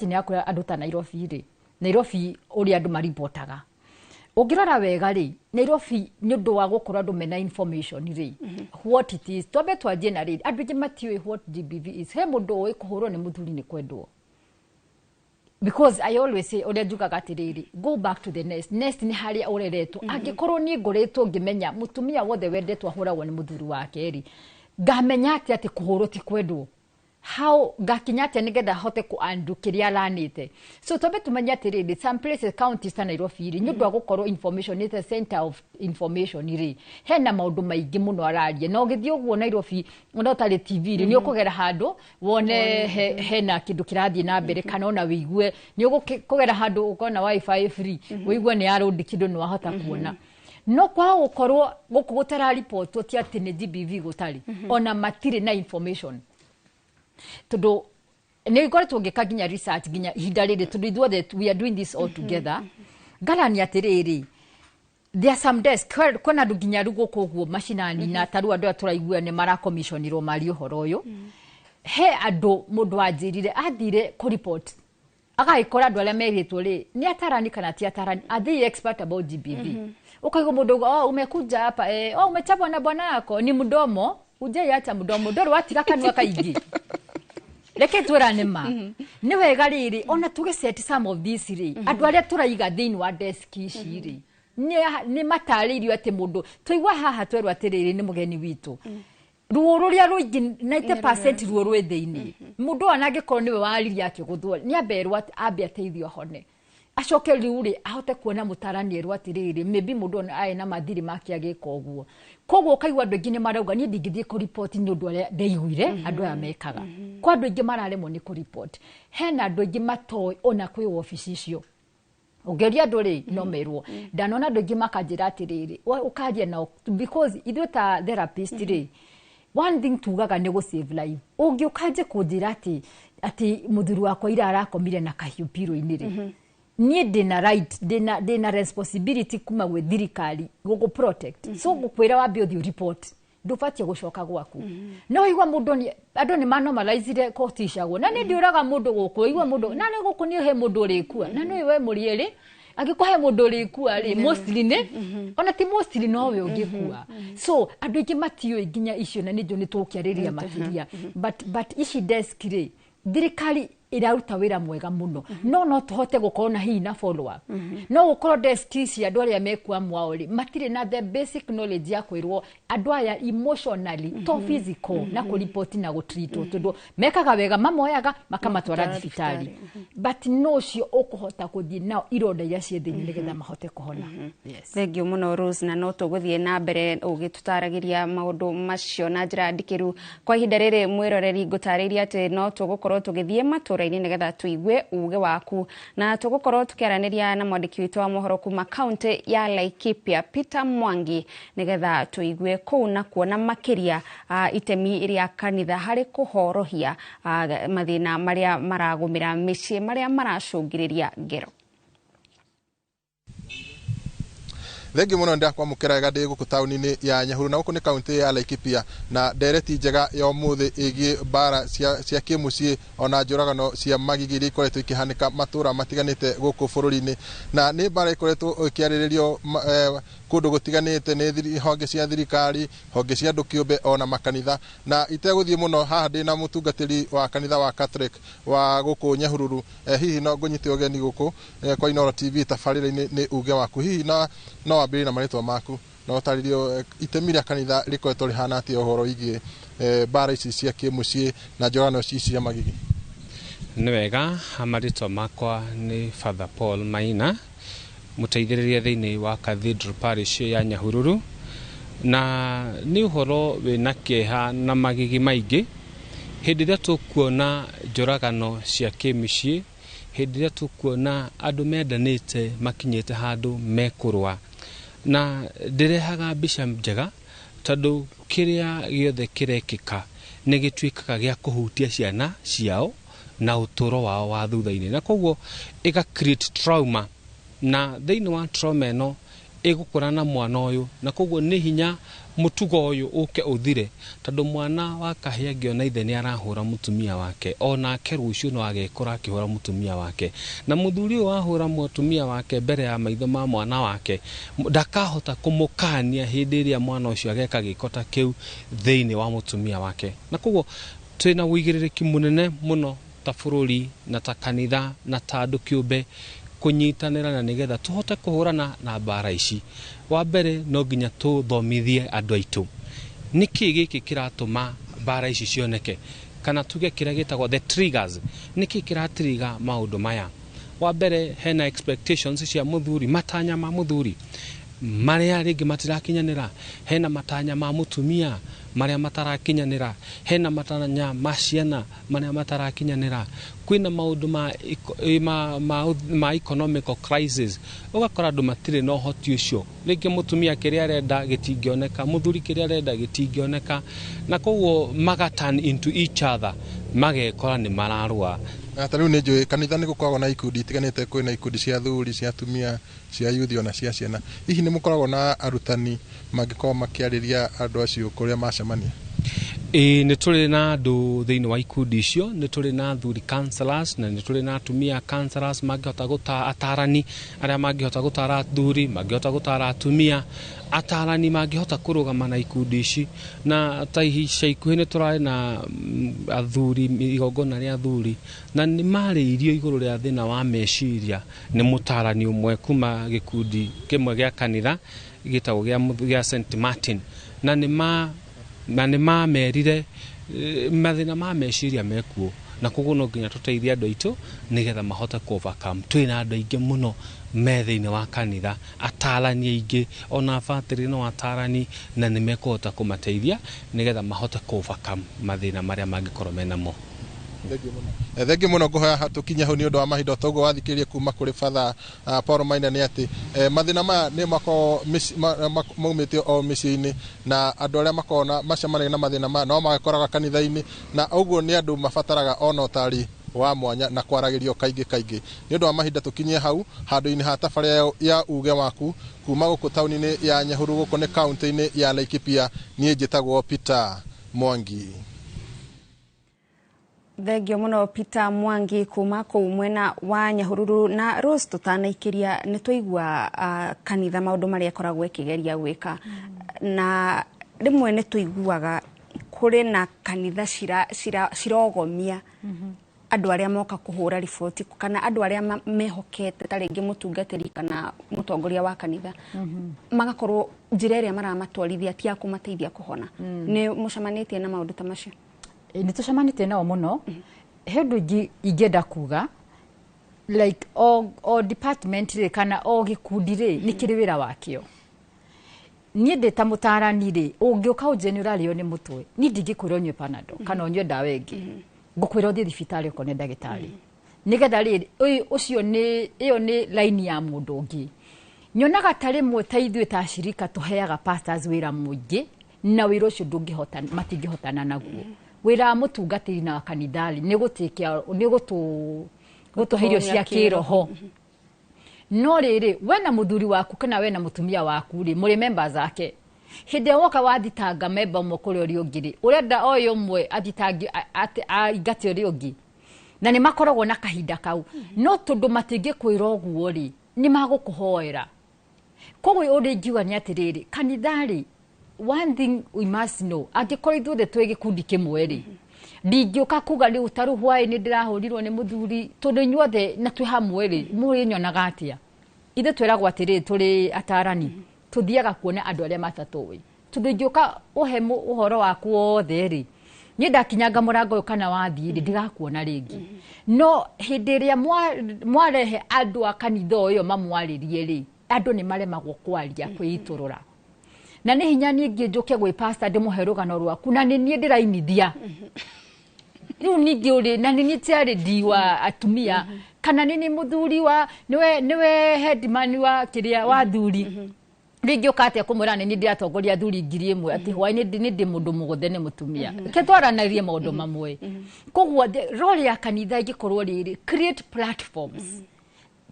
ni yakora andu ta Nairobi uri andu maripotaga ungirora wega ri Nairobi ni undu wa gukora andu mena information ri what it is tobe twaje na ri andu ingi matiwe what GBV is he mundu oi kuhurwo ni muthuri ni kwendwo because I always say ore njugaga atiriri go back to the nest ni haria ureretwo angikorwo ni ngoretwo ngimenya mutumia wothe wendetwo ahuragwo ni muthuri wake ri ngamenya ati kuhurwo ti kwendwo how gakinyate nigetha hote ku andu kiria lanite so tobe tumenya atiriri some places counties ta Nairobi ri nyundu gukorwo information is the center of information ri hena maundu maingi muno ararie no githii uguo Nairobi ndotari TV ri ni ukugera handu wone hena kindu kirathie na mbere kana ona wigue ni ukugera handu ukona wifi free wigue ni around kindu no ahota kuona no kwa ukorwo guku gutara report ti ati ni GBV gutari ona matire na information todo ne gore tungeka ginya research ginya hidarire tudithwo that we are doing this all together garani atiriri there are some desk kona ginya rugo koguo mashinani na taru andu aturaigua ne mara commissioniro mari uhoro uyu he andu mundu ajirire athire ku report agaikora andu aria meritwo ri ni atarani kana ti atarani are they expert about GBV ukaigua mundu umekuja hapa umechapwa na bwana yako ni mdomo uje yacha mdomo ndoro watiga kanwa kaingi reke twirane ma ni wega riri ona tuge set some of these ri andu aria turaiga thini wa desk ici ri ni mataririo ati mundu tuigwa haha twerwa atiriri ni mugeni witu ruo ruria ruingi 90% ruo rwe thiini mundu anangikorwo niwe wariria akiguthwo ni amberwa ambe ateithio hone acoke riuri ahote kuona mutarani erwa atiriri maybe mundu aye na mathiri make agika uguo koguo kaigwa andu ingi ni marauga ni ndingithie ku report ni undu aria ndeiguire andu aya mekaga kwa andu ingi mararemwo ni ku report hena andu ingi matoi ona kwi office icio ugeria andu ri no merwo ndanona andu ingi makanjira atiriri ukaje nao because ithuĩ ta therapist ri one thing tugaga ni go save life ungi ukaje kunjira ati muthuri wakwa ira arakomire na kahiũ piro-inĩ ri nie dina right dina responsibility kuma gwe thirikari go protect so gukwira wa bio report ndufatie gucoka gwaku no igwa mundu ni andu ni manomalize kotishagwo na ni ndiuraga mundu guku igwa mundu na ni guku ni he mundu rikua na ni we murieri agikuhe mundu rikua ri mostly ne ona ti mostly no we ugikua so andu ingi matio iginya icio na ni jo ni tukiariria makiria but ici desk ri thirikari iraruta wira mwega muno no tuhote gukorwo na hii na follow up no gukorwo desk ici andu aria mekua mwauri matire na the basic knowledge ya kwirwo andu aya emotionally to physical na ku report na gutreat tondu mekaga wega mamoyaga makamatwara thibitari but no cio ukuhota kuthii nao ironda iria cie thini nigetha mahote kuhona yes thank you muno Rose na no tuguthie na mbere ugitutaragiria maundu macio na njira ndikiru kwa ihinda riri mwiroreri ngutariria ati no tugukorwo tugithie matura ini nigetha tuigue uge waku na tugukorwo tukiaraniria na mwandiki witu wa mohoro kuma county ya Laikipia Peter Mwangi nigetha tuigue kuu na kuona makiria itemi iria kanitha hari kuhorohia mathina maria maragumira micii maria maracungiriria ngero. Thengi muno ndakwa mukeraga ndi guku tauni-ini ya Nyahururu na guku ni kaunti ya Laikipia na ndereti njega ya umuthi igi bara cia kimucii ona njuragano cia magigiri ikoretwo ikihanika matura matiganite guku bururi-ini na ni bara ikoretwo ikiariririo kundu gutiganite ni honge cia thirikari honge cia andu kiumbe ona makanitha na iteguthie muno haha ndi na mutungatiri wa kanitha wa Catholic wa guku Nyahururu hihi no ngunyite ugeni guku kwa Inoro TV tabarira-ini ni uge waku hihi no ambiri na maritwa maku no taririo itemi ria kanitha rikoretwo rihana ati uhoro igie bara ici cia kimucii na njorano ici cia magigi. Ni wega amaritwa makwa ni Father Paul Maina muteithiriria thiini wa Cathedral Parish ya Nyahururu na ni uhoro wina kieha na magigi maingi hindi ria tukuona njoragano cia kimucii hindi ria tukuona andu mendanite makinyite handu mekurwa na ndirehaga mbica njega tondu kiria giothe kirekika ni gitwikaga gia kuhutia ciana ciao na uturo wao wa thutha-ini na koguo iga create trauma na thiini wa trauma eno igukura na mwana uyu na koguo ni hinya mutugo uyu uke uthire tondu mwana wa kahia ngiona ithe ni arahura mutumia wake ona kerucio no agekora akihura mutumia wake na muthuri uyu wahura mutumia wake mbere ya maitho ma mwana wake ndakahota kumukania hindi iria mwana ucio ageka gikota kiu thiini wa mutumia wake na koguo twina wigiririki munene muno ta bururi na ta kanitha na ta andu kiumbe kunyitanira na nigetha tuhote kuhurana na bara ici wa mbere no nginya tuthomithie andu aitu niki giki kiratuma bara ici cioneke kana tuge kiria gitagwo the triggers niki kiratriga maundu maya wa mbere hena expectations cia muthuri matanya ma muthuri maria ringi matirakinyanira hena matanya ma mutumia maria matarakinyanira hena matanya ma ciana maria matarakinyanira kwina maundu ma economical crisis ugakora andu matire no hoti ucio ringi mutumia kiria arenda gitingioneka muthuri kiria arenda gitingioneka na koguo magaturn into each other magekora ni mararua na tariu ni njui kanitha ni gukoragwo na ikundi itiganite kwina ikundi cia athuri cia atumia cia yuthi ona cia ciana hihi ni mukoragwo na arutani magikorwo makiariria andu acio kuria macemania nĩ tũrĩ na andũ thĩinĩ wa ikundi icio, nĩ tũrĩ na athuri counselors na nĩ tũrĩ na atumia counselors mangĩhota gũtara atarani arĩa mangĩhota gũtara athuri, mangĩhota gũtara atumia, atarani mangĩhota kũrũgama na ikundi ici. Na ta ica ikuhĩ nĩ tũrarĩ na athuri, igongona rĩa athuri, na nĩ marĩirio igũrũ rĩa thĩna wa meciria nĩ mũtarani ũmwe kuma gĩkundi kĩmwe gĩa kanitha gĩtagwo gĩa St Martin, na nĩ mamerire mathĩna ma meciria mekuo, na koguo no nginya tũteithie andũ aitũ nĩgetha mahote ku overcome. Twĩna andũ aingĩ mũno me thĩinĩ wa kanitha, atarani aingĩ, ona batĩrĩ no atarani, na nĩ mekũhota kũmateithia nĩgetha mahote ku overcome mathĩna marĩa mangĩkorwo menamo. Thengi muno ngũhoya tukinya hau nĩ ũndũ wa mahinda toguo wathikĩrĩrie kuma kũrĩ Father Paul Maina nĩ atĩ mathĩna maya nĩ maumĩte o mĩciĩ-inĩ, na andũ arĩa makona macemanagia na mathĩna maya no magĩkoraga kanitha-inĩ, na ũguo nĩ andũ mabataraga ona ũtari wa mwanya na kwaragĩrio kaingĩ. Nĩ ũndũ wa mahinda tukinyie hau handũ-inĩ ha tabarĩra ya uge waku kuma gũkũ taũni-inĩ ya Nyahururu gũkũ nĩ kaũntĩ-inĩ ya Laikipia, niĩ njĩtagwo Peter Mwangi. Thengio muno Peter Mwangi kuma kũu mwena wa Nyahururu. Na Rose, tũtanaikiria nĩ tũigua kanitha maũndũ marĩa akoragwo ĩkĩgeria gwĩka, na rĩmwe nĩ tũiguaga kũrĩ na kanitha cirogomia andũ arĩa moka kũhũra riboti, kana andũ arĩa mehokete ta rĩngĩ mũtungatĩri kana mũtongoria wa kanitha, magakorwo njĩra ĩrĩa maramatwarithia ti ya kũmateithia kũhona. Nĩ mũcemanĩtie na maũndũ ta macio? Nĩ tũcemanĩtie nao mũno. He ũndũ ingĩ ingĩenda kuga, like o department rĩ kana o gĩkundi rĩ nĩ kĩrĩ wĩra wakĩo. Niĩ ndĩ ta mũtarani rĩ, ũngĩũka ũnjĩre ũrarĩo nĩ mũtwe, niĩ ndingĩkwĩra ũnyue Panadol kana ũnyue ndawa ĩngĩ, ngũkwĩra ũthiĩ thibitarĩ ũkone ndagĩtarĩ, nĩgetha rĩrĩ ĩyo nĩ laini ya mũndũ ũngĩ. Nyonaga ta rĩmwe ta ithuĩ ta ashirika tũheaga pastors wĩra mũingĩ, na wĩra ũcio matingĩhotana naguo. Wĩra wa mũtungatĩri na kanithari nĩ gũtũhe irio cia kĩroho. No rĩrĩ, we na mũthuri waku kana we na mũtumia waku rĩ, mũrĩ members ake, hĩndĩ ĩrĩa woka wathitanga member ũmwe kũrĩ ũrĩa ũngĩ rĩ, ũrenda o ũmwe athitangi aingate ũrĩa ũngĩ, na nĩ makoragwo na kahinda kau. No tondũ matingĩkwĩra ũguo rĩ, nĩ magũkũhoera. Koguo ũrĩa ingiuga nĩ atĩrĩrĩ, kanithari, one thing we must know, angĩkorwo ithuothe twĩ gĩkundi kĩmwe rĩ, ndingĩũka kuga rĩu ta rĩu hwaĩ-inĩ ndĩrahũrirwo nĩ mũthuri, tondũ inyuothe na twĩ hamwe rĩ, mũrĩnyonaga atĩa? Ithe twĩragwo atĩrĩrĩ tũrĩ atarani, tũthiaga kuona andũ arĩa matatũĩ. Tondũ ingĩũka ũhe ũhoro waku wothe rĩ, niĩ ndakinyanga mũrango ũyũ kana wathiĩ rĩ, ndigakuona rĩngĩ. No hĩndĩ ĩrĩa mwarehe andũ a kanitha ũyũ mamwarĩrie rĩ, andũ nĩ maremagwo kwaria kwĩitũrũra. Na nĩ hinya niĩ ngĩnjũke gwĩ pastor ndĩmũhe rũgano rwaku, na nĩ niĩ ndĩrainithia. Rĩu ningĩ ũrĩ na nĩ niĩ tiarĩ ndi wa atumia, kana nĩ mũthuri wa nĩwe headman wa kĩrĩa wa thuri. Rĩngĩ ũka atĩa kũmwĩra nĩ niĩ ndĩratongoria thuri 1000 atĩ hwaĩ-inĩ nĩ ndĩ mũndũ mũgũthe nĩ mũtumia. Ke twaranagie maũndũ mamwe. Koguo role ya kanitha ingĩkorwo rĩrĩ, create platforms,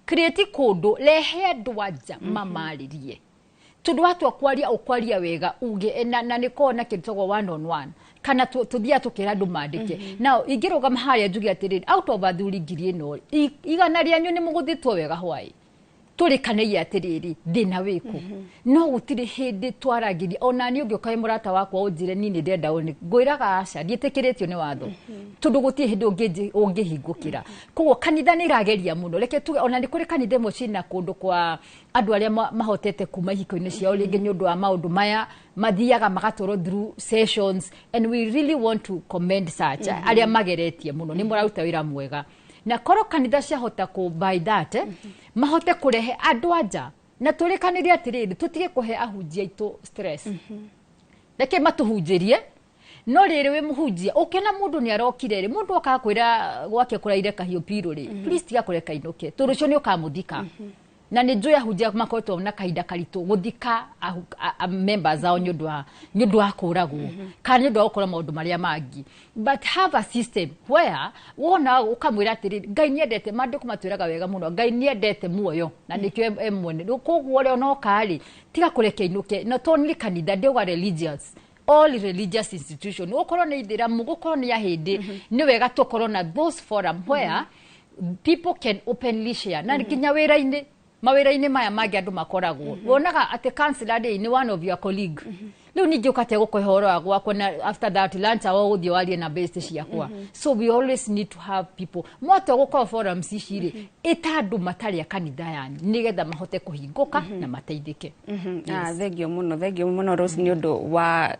create kũndũ, rehe andũ anja mamarĩrie. Tondũ watua kwaria wega uge na nĩ kona kĩtogwo one on one, kana tũthia tũkĩra andũ mandĩke. Now ingĩrũgama harĩa njuge atĩrĩrĩ, out of athuri 1000 igana rĩanyu nĩ mũgũthĩtwo wega hwaĩ, tũrĩkanagia atĩrĩrĩ thĩna wĩkũ. No gũtirĩ hĩndĩ twaragĩria, ona niĩ ũngĩũka mũrata wakwa ũnjĩre niĩ nĩ ndenda ũne, ngwĩraga aca ndiĩtĩkĩrĩtio nĩ watho, tondũ gũtirĩ hĩndĩ ũngĩhingũkĩra. Koguo kanitha nĩ irageria mũno, reke tuge ona nĩ kũrĩ kanitha imwe ciĩna kũndũ kwa andũ arĩa mahotete kuma ihiko-inĩ ciao rĩngĩ nĩ ũndũ wa maũndũ maya, mathiaga magatwarwo through sessions, and we really want to commend such arĩa mageretie mũno, nĩ mũraruta wĩra mwega. Na korwo kanitha ciahota by that, mahote kũrehe andũ anja, na tũrĩkanĩrie atĩrĩrĩ, tũtige kũhe ahunjia aitũ stress. Reke matũhunjĩrie, no rĩrĩ wĩ mũhunjia, ũkĩona mũndũ nĩ arokire rĩ, mũndũ okaga kwĩra gwake kũraire kahiũ pirũ rĩ, please tiga kũreka inũke, tondũ ũcio nĩ ũkamũthika. Na nĩ njũĩ ahunjia makoretwo na kahinda karitũ gũthika members ao nĩ ũndũ wa kũragwo, kana nĩ ũndũ wa gũkora maũndũ marĩa mangĩ. But have a system where wona ũkamwĩra atĩrĩrĩ, Ngai nĩendete, maandĩko matwĩraga wega mũno, Ngai nĩendete muoyo na nĩkĩo mwene. Koguo ũrĩa onoka rĩ, tiga kũreka inũke, na to nĩ kanitha ndĩuga religious, all religious institution ukorwo ni Ithiramu gukorwo ni Ahindi ni wega tukorwo na those forum where people can openly share na nginya mawira-ini maya mangi andu makoragwo wonaga ati councillor day ni one of your colleague Leo ningi ukate gukohoro gwakwa na after that lunch awo guthie warie na best ciakwa. So we always need to have people. Mwato gukora forums iciri itandu matari kanitha yani nigetha mahote kuhinguka na mateithike. Thengio muno Rose ni undu wa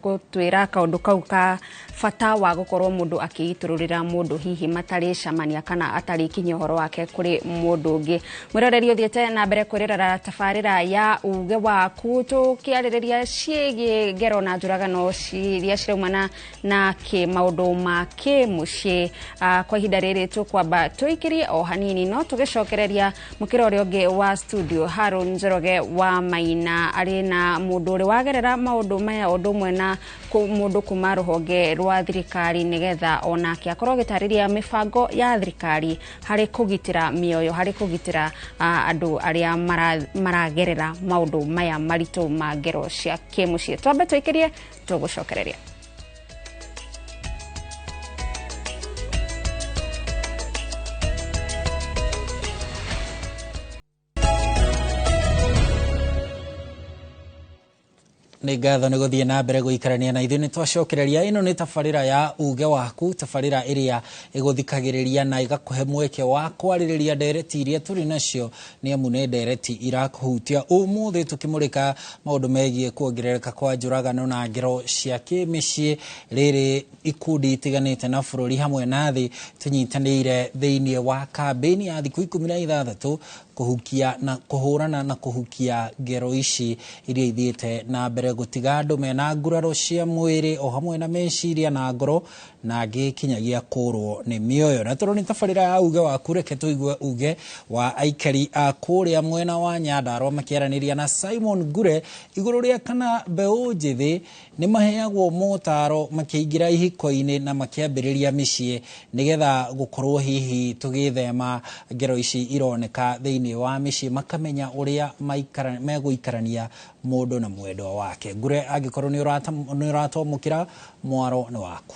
gutwira kaundu kau ka fata wa gukorwo mundu akiitururira mundu hihi matari camania kana atari kinyi horo wake kuri mundu ungi. Mwiroreri uthiete na mbere kwirira tafarira ya uge waku tukiaririria ciege ngero na njuragano ciria ciraumana na ki maundu ma ki mucii kwa ihinda riri tukwamba tuikirie o hanini no tugicokereria mukiro uri ungi wa studio Harun Njoroge wa Maina ari na mundu uri wagerera maundu maya undu mwe na mundu kuma ruhonge rwa thirikari nigetha onake akorwo gitariria mibango ya thirikari hari kugitira mioyo hari kugitira andu aria maragerera maundu maya maritu ma ngero cia kimucii twambe tuikirie tugucokereria. Ni ngatho ni guthie na mbere guikarania na ithuĩ nitwacokereria ino ni tabarĩra ya uge waku tabarĩra iria iguthikagĩrĩria na igakuhe mweke wa kwarĩrĩria ndereti iria turi nacio ni amu ni ndereti irakuhutia umuthi tukimurika maundu megie kuongerereka kwa njuragano na ngero cia kimĩciĩ rĩrĩ ikundi itiganĩte na bũrũri hamwe na thĩ tunyitanĩire thĩinĩ wa kambeni ya thikũ 16 kuhukia na kuhurana na kuhukia ngero ici iria ithiĩte na mbere gutiga andu mena nguraro cia mwĩrĩ o hamwe na meciria na ngoro na angĩ kinyagia kũrwo nĩ mĩoyo. Na tondũ nĩ tabarĩra ya uge waku reke tũigue uge wa aikari a kũrĩa mwena wa Nyandarua makĩaranĩria na Simon Ngure igũrũ rĩa kana mbeũ njĩthĩ nĩ maheagwo motaro makĩingĩra ihiko-inĩ na makĩambĩrĩria mĩciĩ nigetha gũkorwo hihi tũgĩthema ngero ici ironeka thĩinĩ wa mĩciĩ makamenya ũrĩa megũikarania mũndũ na mwendwa wake. Ngure angĩkorwo nĩ ũratomũkĩra mwaro nĩ waku.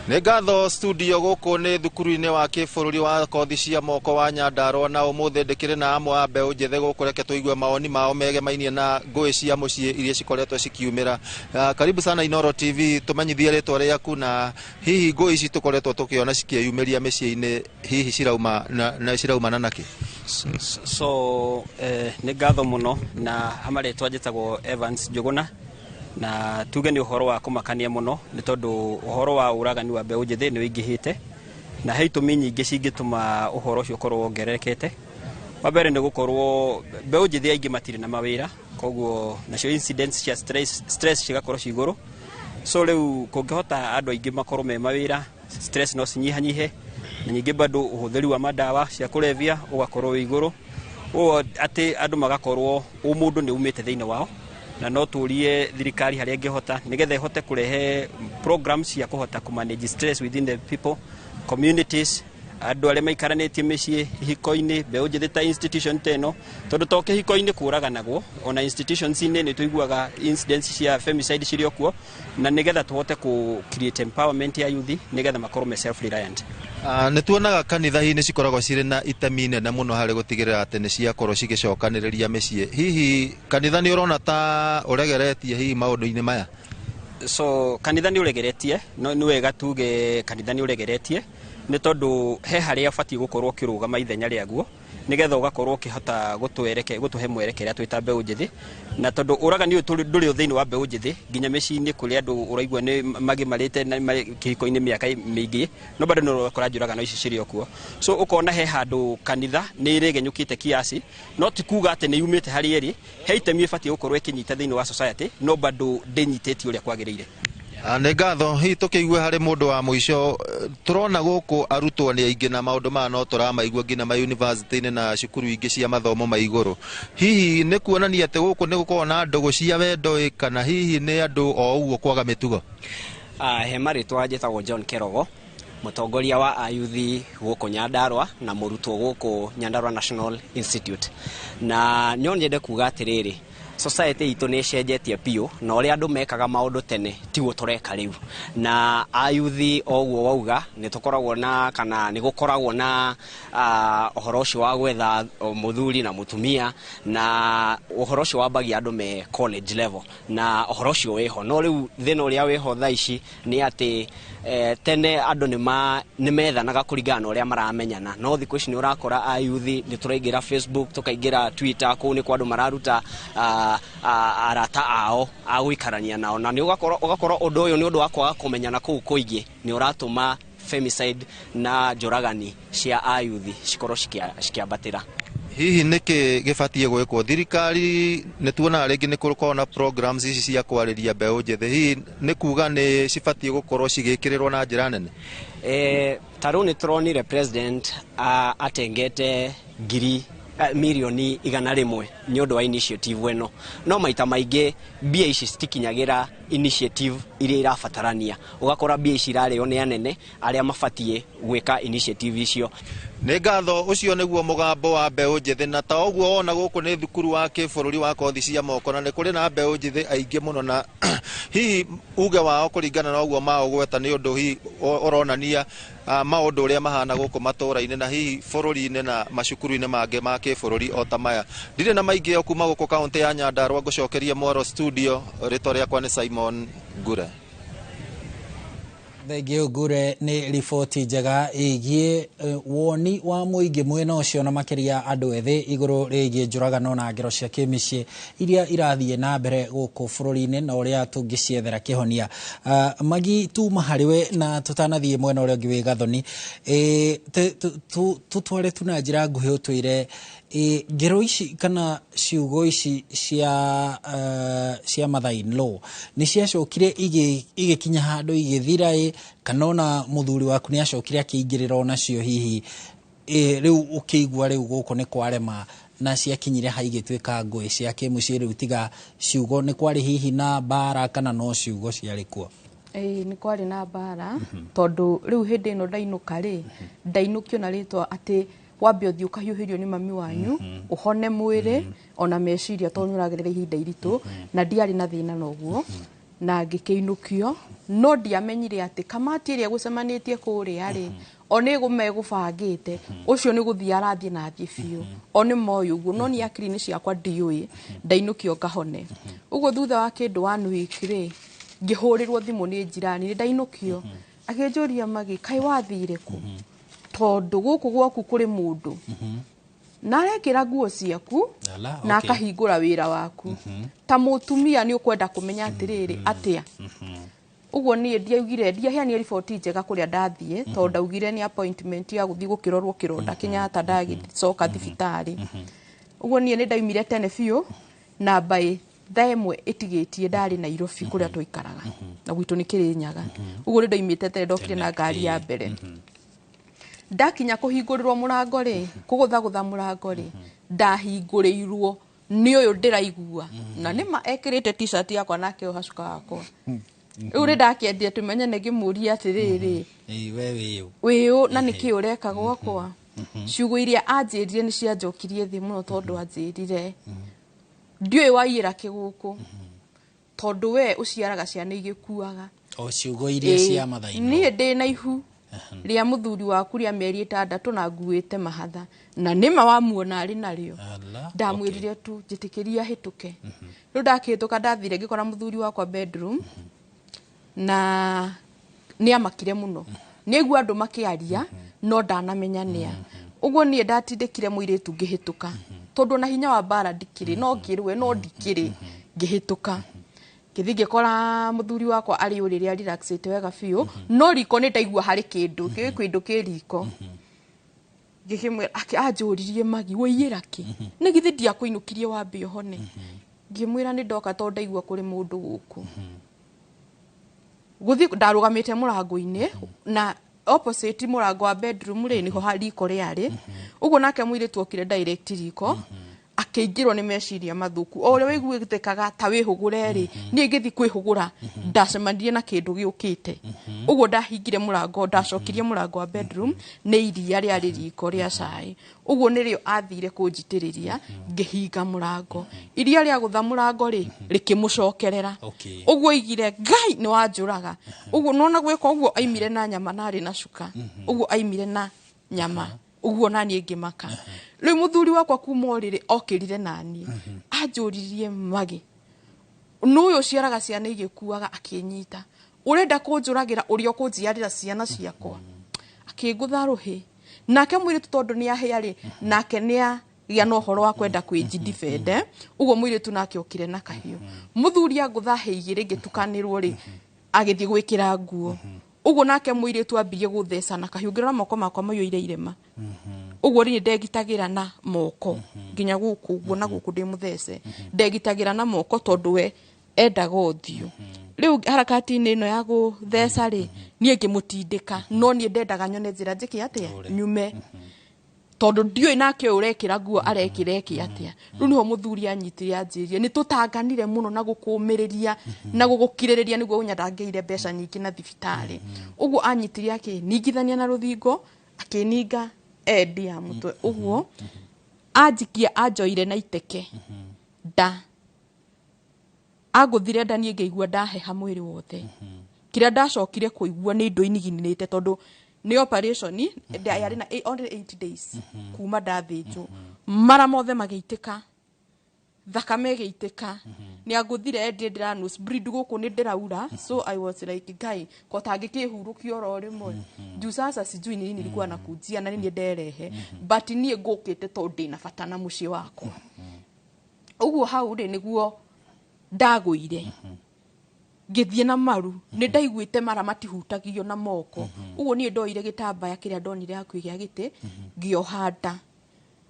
Nĩ ngatho studio gũkũ nĩ thukuru-inĩ wa kĩbũrũri wa kothi cia moko wa Nyandarua na ũmũthĩ ndĩkĩrĩ na amwe a mbeũ njĩthĩ gũkũ reke tũigue maoni mao megemainie na ngũĩ cia mũciĩ iria cikoretwo cikiumĩra. Karibu sana Inoro TV, tũmenyithie rĩtwa rĩaku na hihi ngũĩ ici tũkoretwo tũkĩona cikĩyumĩria mĩciĩ-inĩ hihi ciraumana nakĩ? So nĩ ngatho mũno na hamarĩtwa njĩtagwo Evans Njuguna na tuge ni uhoro wa kumakania muno ni tondu uhoro wa uragani wa mbeũ njĩthĩ ni wĩingĩhĩte na he itũmi nyingĩ cingĩtũma uhoro ũcio ũkorwo wongererekete. Wa mbere ni gukorwo mbeũ njĩthĩ aingĩ matirĩ na mawĩra koguo nacio incidents cia stress cigakorwo ci igũrũ. So rĩu kũngĩhota andũ aingĩ makorwo me mawĩra stress no cinyihanyihe na nyingĩ bado ũhũthĩri wa madawa cia kũrebia ũgakorwo wĩ igũrũ ũguo atĩ andũ magakorwo mũndũ nĩ umĩte thĩinĩ wao na no turie thirikari haria ngehota nigetha ihote kurehe programs cia kuhota ku manage stress within the people communities andu arĩa maikaranĩtie mĩciĩ hiko-inĩ mbeũ njĩthĩ ta institution teno tondu toke hiko-inĩ kũraganagwo ona institutions inĩ nĩ tuiguaga incidents cia femicide cirio kuo na nigetha tuhote ku create empowerment ya youth nigetha makorwo me self reliant. Nĩ tuonaga kanitha nĩ cikoragwo cirĩ na itemi nene mũno harĩ gũtigĩrĩra atĩ nĩ ciakorwo cigĩcokanĩrĩria mĩciĩ. Hihi kanitha nĩ ũrona ta ũregeretie hihi maũndũ-inĩ maya? So kanitha nĩ ũregeretie no nĩ wega tuge kanitha nĩ ũregeretie nĩ tondu he harĩa batiĩ gũkorwo kĩrũgama ithenya rĩaguo nigetha ũgakorwo ũkĩhota gũtũhe mwerekera twĩta mbeũ njĩthĩ na tondu ũragani ũyũ ndũrĩ thĩinĩ wa mbeũ njĩthĩ nginya mĩciĩ-inĩ kũrĩa andũ ũraigua nĩ magimarĩte na kĩhiko-inĩ mĩaka mĩingĩ no bado nĩ ũrakora njũragano ici cirĩ kuo. So ũkona he handũ kanitha nĩ ĩrĩgenyũkĩte kiasi no ti kuga atĩ nĩ yumĩte harĩ ĩrĩ he itemi ĩbatiĩ gũkorwo ĩkĩnyita thĩinĩ wa society no bado ndĩnyitĩtie ũrĩa kwagĩrĩire. Nĩ ngatho hihi tũkĩigue harĩ mũndũ wa mũico tũrona gũkũ arutwo nĩ aingĩ na maũndũ maya no tũramaigua nginya ma university-inĩ na cukuru ingĩ cia mathomo ma igũrũ. Hihi nĩ kuonania atĩ gũkũ nĩ gũkorwo na ndũgũ cia wendo kana hihi nĩ andũ o ũguo kwaga mĩtugo? He marĩtwa njĩtagwo John Kerogo mũtongoria wa ayuthi gũkũ Nyandarua na mũrutwo gũkũ Nyandarua National Institute na nyo nyende kuga atĩrĩrĩ society itu nä cenjetie piå na å rä a andå mekaga maå tene tiguo tå reka rä u na ayuthi o guo wauga nä tå koragwo na kana nä gå koragwo na å horo å cio wa gwetha må thuri na må tumia na å horo å cio wambagia andå me college level na å horo å cio wä ho no rä u thä na å rä a wä ho tha ici nä atä tene andå nä methanaga kå ringana na å rä a maramenyana no thikå ici nä å rakora ayuthi nä tå raingä ra Facebook tå kaingä ra Twitter kå u nä kwa andå mararuta arata ao a gũikarania nao na nĩ ũgakora ũndũ ũyũ nĩ ũndũ wa kwaga kũmenyana kũu kũingĩ nĩ ũratũma femicide na njũragani cia ayuthi cikorwo cikiambatĩra. Hihi nĩkĩ gĩbatiĩ gwĩkwo? Thirikari nĩ tuonaga rĩngĩ nĩ kũrĩ na programs ici cia kwarĩria mbeũ njĩthĩ, hihi nĩ kuga nĩ cibatiĩ gũkorwo cigĩkĩrĩrwo na njĩra nene? Ta rĩu nĩ tũronire president atengete mirioni 100 nĩ ũndũ wa initiative ĩno no maita maingĩ mbia ici citikinyagĩra initiative iria irabatarania ũgakora mbia ici irarĩo nĩ anene arĩa mabatiĩ gwĩka initiative icio. Nĩ ngatho ũcio nĩguo mũgambo wa mbeũ njĩthĩ na ta ũguo wona gũkũ nĩ thukuru wa kĩbũrũri wa kothi cia moko na nĩ kũrĩ na mbeũ njĩthĩ aingĩ mũno na hihi uge wao kũringana na ũguo maũgweta nĩ ũndũ hihi ũronania maũndũ ũrĩa mahana gũkũ matũũra-inĩ na hihi bũrũri-inĩ na macukuru-inĩ mangĩ ma kĩbũrũri o ta maya. Ndirĩ na maingĩ o kuma gũkũ kaũntĩ ya Nyandarua ngũcokerie Moro studio, rĩtwa rĩakwa nĩ Simon Ngure. Thengio Ngure nĩ riboti njega ĩgiĩ woni wa mũingĩ mwena ũcio na makĩria andũ ethĩ igũrũ rĩgiĩ njũragano na ngero cia kĩmĩciĩ iria irathiĩ na mbere gũkũ bũrũri-inĩ na ũrĩa tũngĩciethera kĩhonia. Magi tuma harĩwe na tũtanathiĩ mwena ũrĩa ũngĩ wĩ Gathoni, tũtware tu na njĩra nguhĩ ũtwĩre ngero ici kana ciugo ici cia mother-in-law nĩ ciacokire igĩkinya handũ igĩthira kana ona mũthuri waku nĩ acokire akĩingĩrĩra onacio hihi rĩu ũkĩigua rĩu gũkũ nĩ kwarema na ciakinyire ha igĩtuĩka ngũĩ cia kĩmũciĩ rĩu tiga ciugo nĩ kwarĩ hihi na mbara kana no ciugo ciarĩ kuo? Nĩ kwarĩ na mbara tondũ rĩu hĩndĩ ĩno ndainũka ndainũkio na rĩtwa atĩ wambe ũthiĩ ũkahiũhĩrio nĩ mami wanyu ũhone mwĩrĩ ona meciria tondũ nĩũragerera ihinda iritũ na ndiarĩ na thĩna noguo na ngĩkĩinũkio no ndiamenyire atĩ kamati ĩrĩa gũcemanĩtie kũrĩa ona megũbangĩte ũcio nĩ gũthiĩ arathiĩ na athiĩ biũ ona moyo ũguo no nĩ akiri-inĩ ciakwa ndiũĩ ndainũkio ngahone. Ũguo thutha wa kĩndũ one week ngĩhũrĩrwo thimũ nĩ njirani ndainũkio akĩnjũria Magi kaĩ wathire kũ tondũ gũkũ gwaku kũrĩ mũndũ na arekĩra nguo ciaku na akahingũra wĩra waku ta mũtumia nĩ ũkwenda kũmenya atĩrĩrĩ atĩa. Ũguo niĩ ndiaheanire riboti njega kũrĩa ndathiĩ tondũ ndaugire nĩ appointment ya gũthiĩ gũkĩrorwo kĩronda Kenyatta ndagĩcoka thibitarĩ. Ũguo niĩ nĩ ndaumire tene biũ na by thaa ĩmwe ĩtigĩtie ndarĩ Nairobi kũrĩa tũikaraga na gwitũ nĩ Kĩrĩnyaga. Ũguo nĩ ndaumĩte tene ndokire na ngari ya mbere. Ndakinya kũhingũrĩrwo mũrango kũgũthagũtha mũrango ndahingũrĩirwo nĩ ũyũ ndĩraigua na nĩma ekĩrĩte t-shirt yakwa na akĩoha cuka wakwa. Rĩu nĩ ndakĩendire tũmenye nĩ ngĩmũria atĩrĩrĩ wĩũ na nĩkĩ ũreka gwakwa. Ciugo iria anjĩrire nĩ cianjokirie thĩ mũno tondũ anjĩrire ndiũĩ waiyĩra kĩgũkũ tondũ we ũciaraga ciana igĩkuaga. O ciugo iria cia mother-in-law. Niĩ ndĩ na ihu rĩa mũthuri waku rĩa mĩeri 6 na nguĩte mahatha na nĩma wamuona arĩ narĩo. Ndamwĩrire tu njĩtĩkĩria hĩtũke. Rĩu ndakĩhĩtũka ndathire ngĩkora mũthuri wakwa bedroom na nĩ amakire mũno. Nĩaigua andũ makĩaria no ndanamenya nĩa. Ũguo niĩ ndatindĩkire mũirĩtu ngĩhĩtũka tondũ na hinya wa mbara ndikĩrĩ no ngĩrwe no ndikĩrĩ ngĩhĩtũka. Gĩthiĩ ngĩkora mũthuri wakwa arĩ ũrĩrĩa relaxĩte wega biũ no riko nĩ ndaigua harĩ kĩndũ kĩ riko. Ngĩkĩmwĩra anjũririe Magi waiyĩra kĩ nĩ githĩ ndiakũinũkirie wambe ũhone. Ngĩmwĩra nĩ ndoka tondũ ndaigua kũrĩ mũndũ gũkũ. Gũthiĩ ndarũgamĩte mũrango-inĩ na opposite mũrango wa bedroom nĩho riko rĩarĩ. Ũguo nake mũirĩtu okire direct riko akeingirwo ni meciria mathuku o ria wiguitekaga ta wihugure ri ni ngithi kwihugura ndacemanirie na kindu giukite uguo ndahingire murango ndacokirie murango wa bedroom ni iria ria riko ria cai uguo nirio athire kunjitiriria ngihinga murango iria ria gutha murango ri rikimucokerera uguo igire ngai ni wanjuraga uguo nona gwika uguo aimire na nyama nari na cuka uguo aimire na nyama uguo nani ngimaka riu muthuri wakwa kuma orire okirire nani anjuririe magi nuyo ciaraga ciana igikuaga akinyita urenda kunjuragira urio kunjiarira ciana ciakwa akingutha ruhi nake mwiritu tondu ni ahiari nake nia gia no horo wa kwenda kwijidifende uguo mwiritu nake okire na kahiu muthuri angutha heigire ngitukanirwo ri agithie gwikira nguo uguo nake mwiritu ambirie gutheca na kahiu ngira moko makwa mayoire irema uguo ri ndegitagira na moko nginya guku uguo na guku ndi muthece ndegitagira na moko tondu we endaga uthio riu harakati-ini ino ya gutheca ri nie ngimutindika no nie ndendaga nyone njira njiki atia nyume tondu ndioi nake urekira nguo arekireki atia riu niho muthuri anyitire anjirie ni tutanganire muno na gukumiriria na gugukiriria niguo unyadangeire mbeca nyingi na thibitari uguo anyitire akiningithania na ruthingo akininga endi ya mutwe uguo anjikia anjoire na iteke nda aguthire nda nie ngeigua ndaheha mwiri wothe kiria ndacokire kuigua ni indo iniginirite tondu ni operation yari na only 8 days kuma ndathinjwo mara mothe mageitika thakame geitika ni aguthire ndi ndiranus breed guku ni ndiraura so I was like guy ko tangikihurukio ro rimwe juu sasa sijui nini nilikuwa nakujia na nini nderehe but nie ngukite tondu na fatana muci wakwa uguo hau ri niguo ndaguire ngithie na maru ni ndaiguite mara matihutagio na moko uguo nie ndoire gitambaya kiria ndonire hakuhi gia giti ngiohanda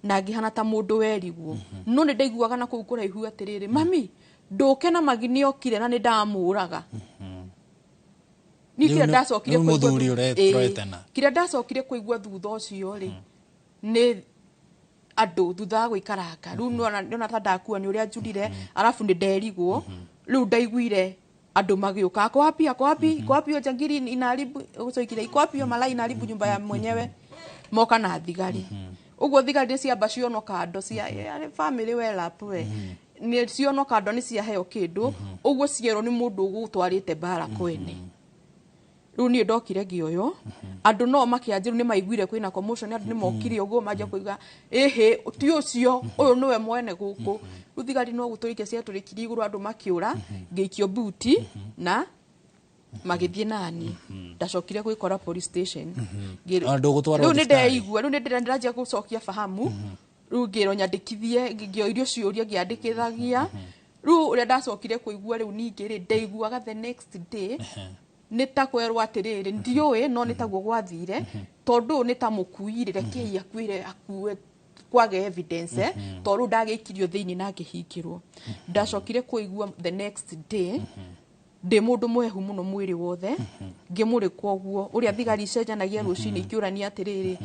na ngihana ta mundu werigwo no ni ndaiguaga na kuu kuraihu atiriri mami nduke na magini okire na ni ndamuraga ni kira ndacokire muthuri uretena kira ndacokire kuigua thutha ucio ri ni andu thutha guikaranga riu nona ta ndakua ni uria njurire arafu ni nderigwo riu ndaiguire andu magiuka kwapi ojangiri inaribu ucoikire kwapi malai inaribu nyumba ya mwenyewe moka na thigari uguo thigari ni ciamba ciono kando cia family well up we ni ciono kando ni cia heo kindu uguo ciero ni mundu ugutwarite bara kwene riu ni ndokire ngioyo andu no makianjiru ni maiguire kwina commotion andu ni mokire uguo maje kuiga ehe ti ucio uyu niwe mwene guku riu thigari no guturike cia turikiri iguru andu makiura ngeikio buti na magithie nani ndacokire gwikora police station riu ni ndeigua riu ni ndiranjia gucokia fahamu riu ngiro nyandikithie ngioirio ciuria ngiandikithagia riu uria ndacokire kuigua riu ningi ri ndeiguaga the next day nitakwerwa atiriri ndioi no nitaguo gwathire tondu nitamukuire reke akuire akue kwage evidence tondu ndageikirio thiini na ngihingirwo ndacokire kuigua the next day ndi mundu mwehu muno mwiri wothe ngimurikwa uguo uria thigari cenjanagia rucini ikiurania atiriri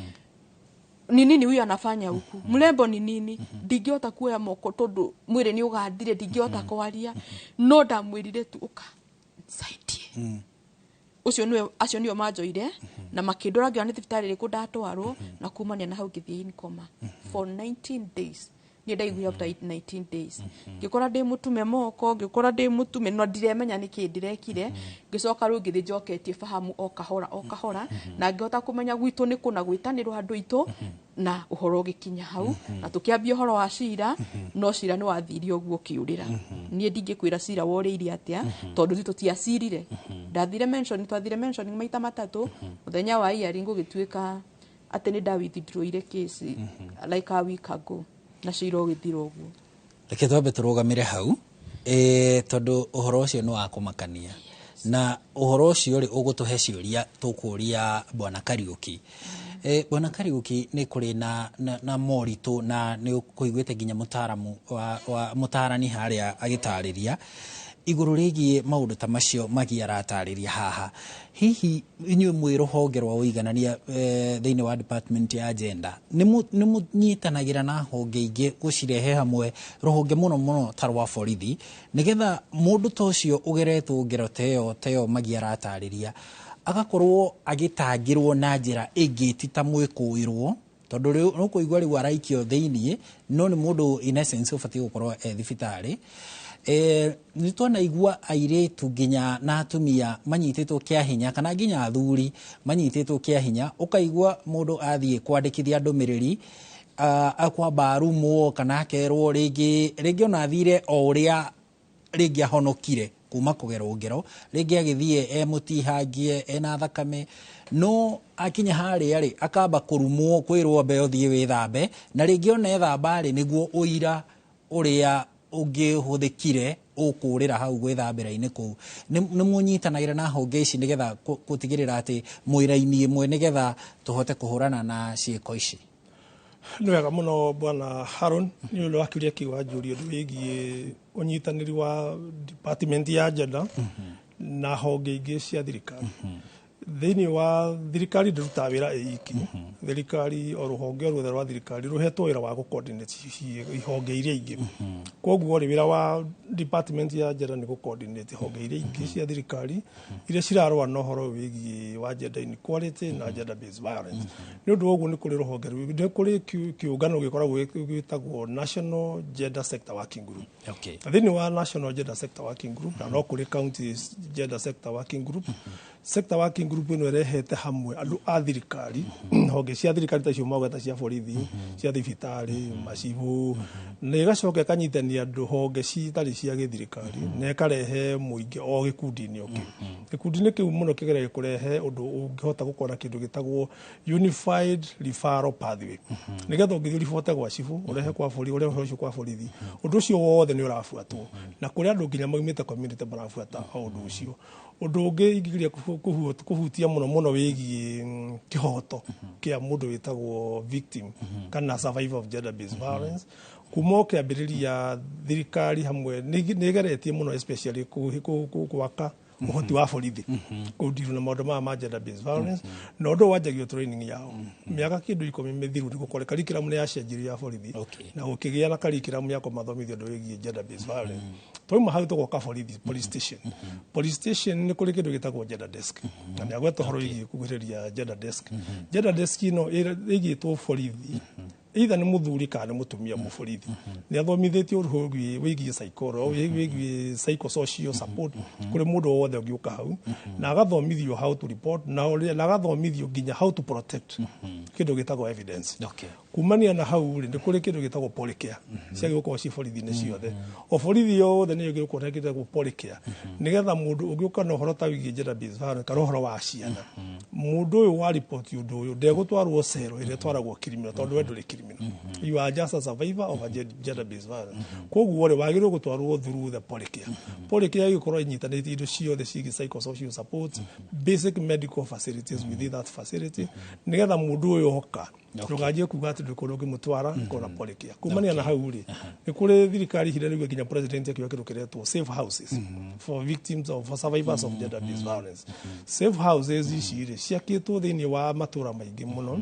ni nini huyu anafanya huku mlembo ni nini ndingihota kuoya moko tondu mwiri ni ugandire ndingihota kwaria no ndamwirire tu uka saidie acio nio manjoire na makindora ngira ni thibitari riku ndatwarwo na kumania na hau ngithie in coma for 19 days ni ndaiguire after 19 days ngikora ndi mutume moko ngikora ndi mutume no ndiremenya niki ndirekire ngicoka ru ngithi njoketie fahamu o kahora na ngihota kumenya gwitu ni kuna gwitanirwo andu itu na uhoro gikinya hau na tukiambia uhoro wa cira no cira ni wathirio guo kiurira nie ndingikwira cira woriire atia tondu thitu tiacirire ndathire mention maita matatu muthenya wa hearing gugituika ati ni ndawithdraw ile case like a week ago na cira ugithira uguo reke twambe turugamire hau tondu uhoro ucio ni wa kumakania na uhoro ucio ri ugutuhe ciuria tukuria bwana Kariuki bwana Kariuki ni kuri na moritu na ni kuiguite ginya mutaramu wa mutarani haria agitariria iguru rigie maundu ta macio Magi aratariria haha hihi inyuĩ mwĩ rũhonge rwa ũiganania thĩinĩ wa department ya gender nĩ mũnyitanagira na honge ingĩ gũcirehe hamwe rũhonge mũno ta rwa borithi nĩgetha mũndũ ta ũcio ũgeretwo ngero ta ĩyo Magi aratariria agakorwo agĩtangĩrwo na njĩra ĩngĩ ti ta mwĩkũĩrwo tondũ rĩu nũkũigua rĩu araikio thĩinĩ no nĩ mũndũ in essence ũbatiĩ gũkorwo thibitarĩ nĩ twanaigua airĩtu nginya na atumia manyitĩtwo kĩa hinya kana nginya athuri manyitĩtwo kĩa hinya ũkaigua mũndũ athiĩ kwandĩkithia ndũmĩrĩri akwamba arumwo kana akerwo rĩngĩ ona athire o ũrĩa rĩngĩ ahonokire kuma kũgerwo ngero rĩngĩ agĩthiĩ mũtihangie ena thakame no akinya harĩa rĩ akamba kũrumwo kwĩrwo mbe ũthiĩ wĩthambe na rĩngĩ ona ethamba rĩ nĩguo ũira ũrĩa ũngĩhũthĩkire ũkũrĩra hau gwĩthambĩra-inĩ kũu nĩ mũnyitanagĩra na honge ici nĩgetha gũtigĩrĩra atĩ mwĩra-inĩ ĩmwe nĩgetha tũhote kũhũrana na ciĩko ici nĩ wega mũno bwana Haron nĩ ũndũ wa kĩũria kĩu wanjũria ũndũ wĩgiĩ ũnyitanĩri wa department ya gender na honge ingĩ cia thirikari thĩinĩ wa thirikari ndĩrutaga wĩra ĩiki thirikari o rũhonge ruothe rwa thirikari rũhetwo wĩra wa gũ-coordinate ihonge iria ingĩ koguo rĩ wĩra wa department ya gender nĩ gũ-coordinate honge iria ingĩ cia thirikari iria cirarũa na ũhoro wĩgiĩ wa gender inequality na gender based violence nĩ ũndũ ũguo nĩ kũrĩ rũhonge nĩ kũrĩ kĩũngano gĩkoragwo gĩtagwo National Gender Sector Working Group thĩinĩ wa National Gender Sector Working Group na no kũrĩ County Gender Sector Working Group Sector Working Group ĩno ĩrehete hamwe andũ a thirikari honge cia thirikari ta icio maugata cia borithi cia thibitarĩ macibũ na ĩgacoka ĩkanyitania andũ honge citarĩ cia gĩthirikari na ĩkarehe mũingĩ o gĩkundi-inĩ o kĩu gĩkundi-inĩ kĩu mũno kĩgereire kũrehe ũndũ ũngĩhota gũkorwo kĩndũ gĩtagwo Unified Referral Pathway nĩgetha ũngĩthiĩ ribote gwa cibũ ũrehe kwa borithi ũrehe ũcio kwa borithi ũndũ ũcio wothe nĩ ũrabuatwo na kũrĩ andũ nginya maumĩte community marabuata o ũndũ ũcio ũndũ ũngĩ ingĩgeria kũhutia mũno wĩgiĩ kĩhoto kĩa mũndũ wĩtagwo victim kana survivor of gender based violence kuma kĩambĩrĩria thirikari hamwe nĩ ĩgeretie mũno especially gwaka ũhoti wa borithi kũndiru na maũndũ maya ma gender based violence na ũndũ wanjagio training yao mĩaka kĩndũ 10 mĩthiru nĩ gũkorwo curriculum nĩ yacenjirio ya borithi na gũkĩgĩa na curriculum ya kũmathomithia ũndũ wĩgiĩ gender based violence twauma hau tũgoka borithi police station nĩ kũrĩ kĩndũ gĩtagwo gender desk na nĩ agweta ũhoro wĩgiĩ kũgirĩrĩria gender desk ĩno ĩigĩtwo borithi either nĩ mũthuri kana nĩ mũtumia mũborithi nĩ athomithĩtio ũhoro wĩgiĩ psychosocial support kũrĩ mũndũ wothe ũngĩũka hau na agathomithio how to report na agathomithio nginya how to protect kĩndũ gĩtagwo evidence kumania na hau nĩ kũrĩ kĩndũ gĩtagwo polycare ciagĩ gũkorwo ci borithi-inĩ ciothe o borithi yothe nĩ yagĩrĩirwo kuona gĩtagwo polycare nĩgetha mũndũ ũngĩũka na ũhoro ta wĩgiĩ gender based violence kana ũhoro wa ciana mũndũ ũyũ wa report ũndũ ũyũ ndegũtwarwo cero ĩrĩa ĩtwaragwo criminal tondũ we ndũrĩ criminal you are just a survivor of a gender based violence koguo rĩ wagĩrĩirwo gũtwarwo through the polycare ĩgĩkorwo ĩnyitanĩte indo ciothe ciĩgiĩ psychosocial support basic medical facilities within that facility nĩgetha mũndũ ũyũ oka ndũkanjie kuga atĩ ndũkorwo ũkĩmũtwara kora polycare kumania na hau rĩ nĩ kũrĩ thirikari ihinda rĩu nginya president akiuga kĩndũ kĩretwo safe houses for victims of for survivors of gender based violence safe houses ici rĩ ciakĩtwo thĩinĩ wa matũra maingĩ mũno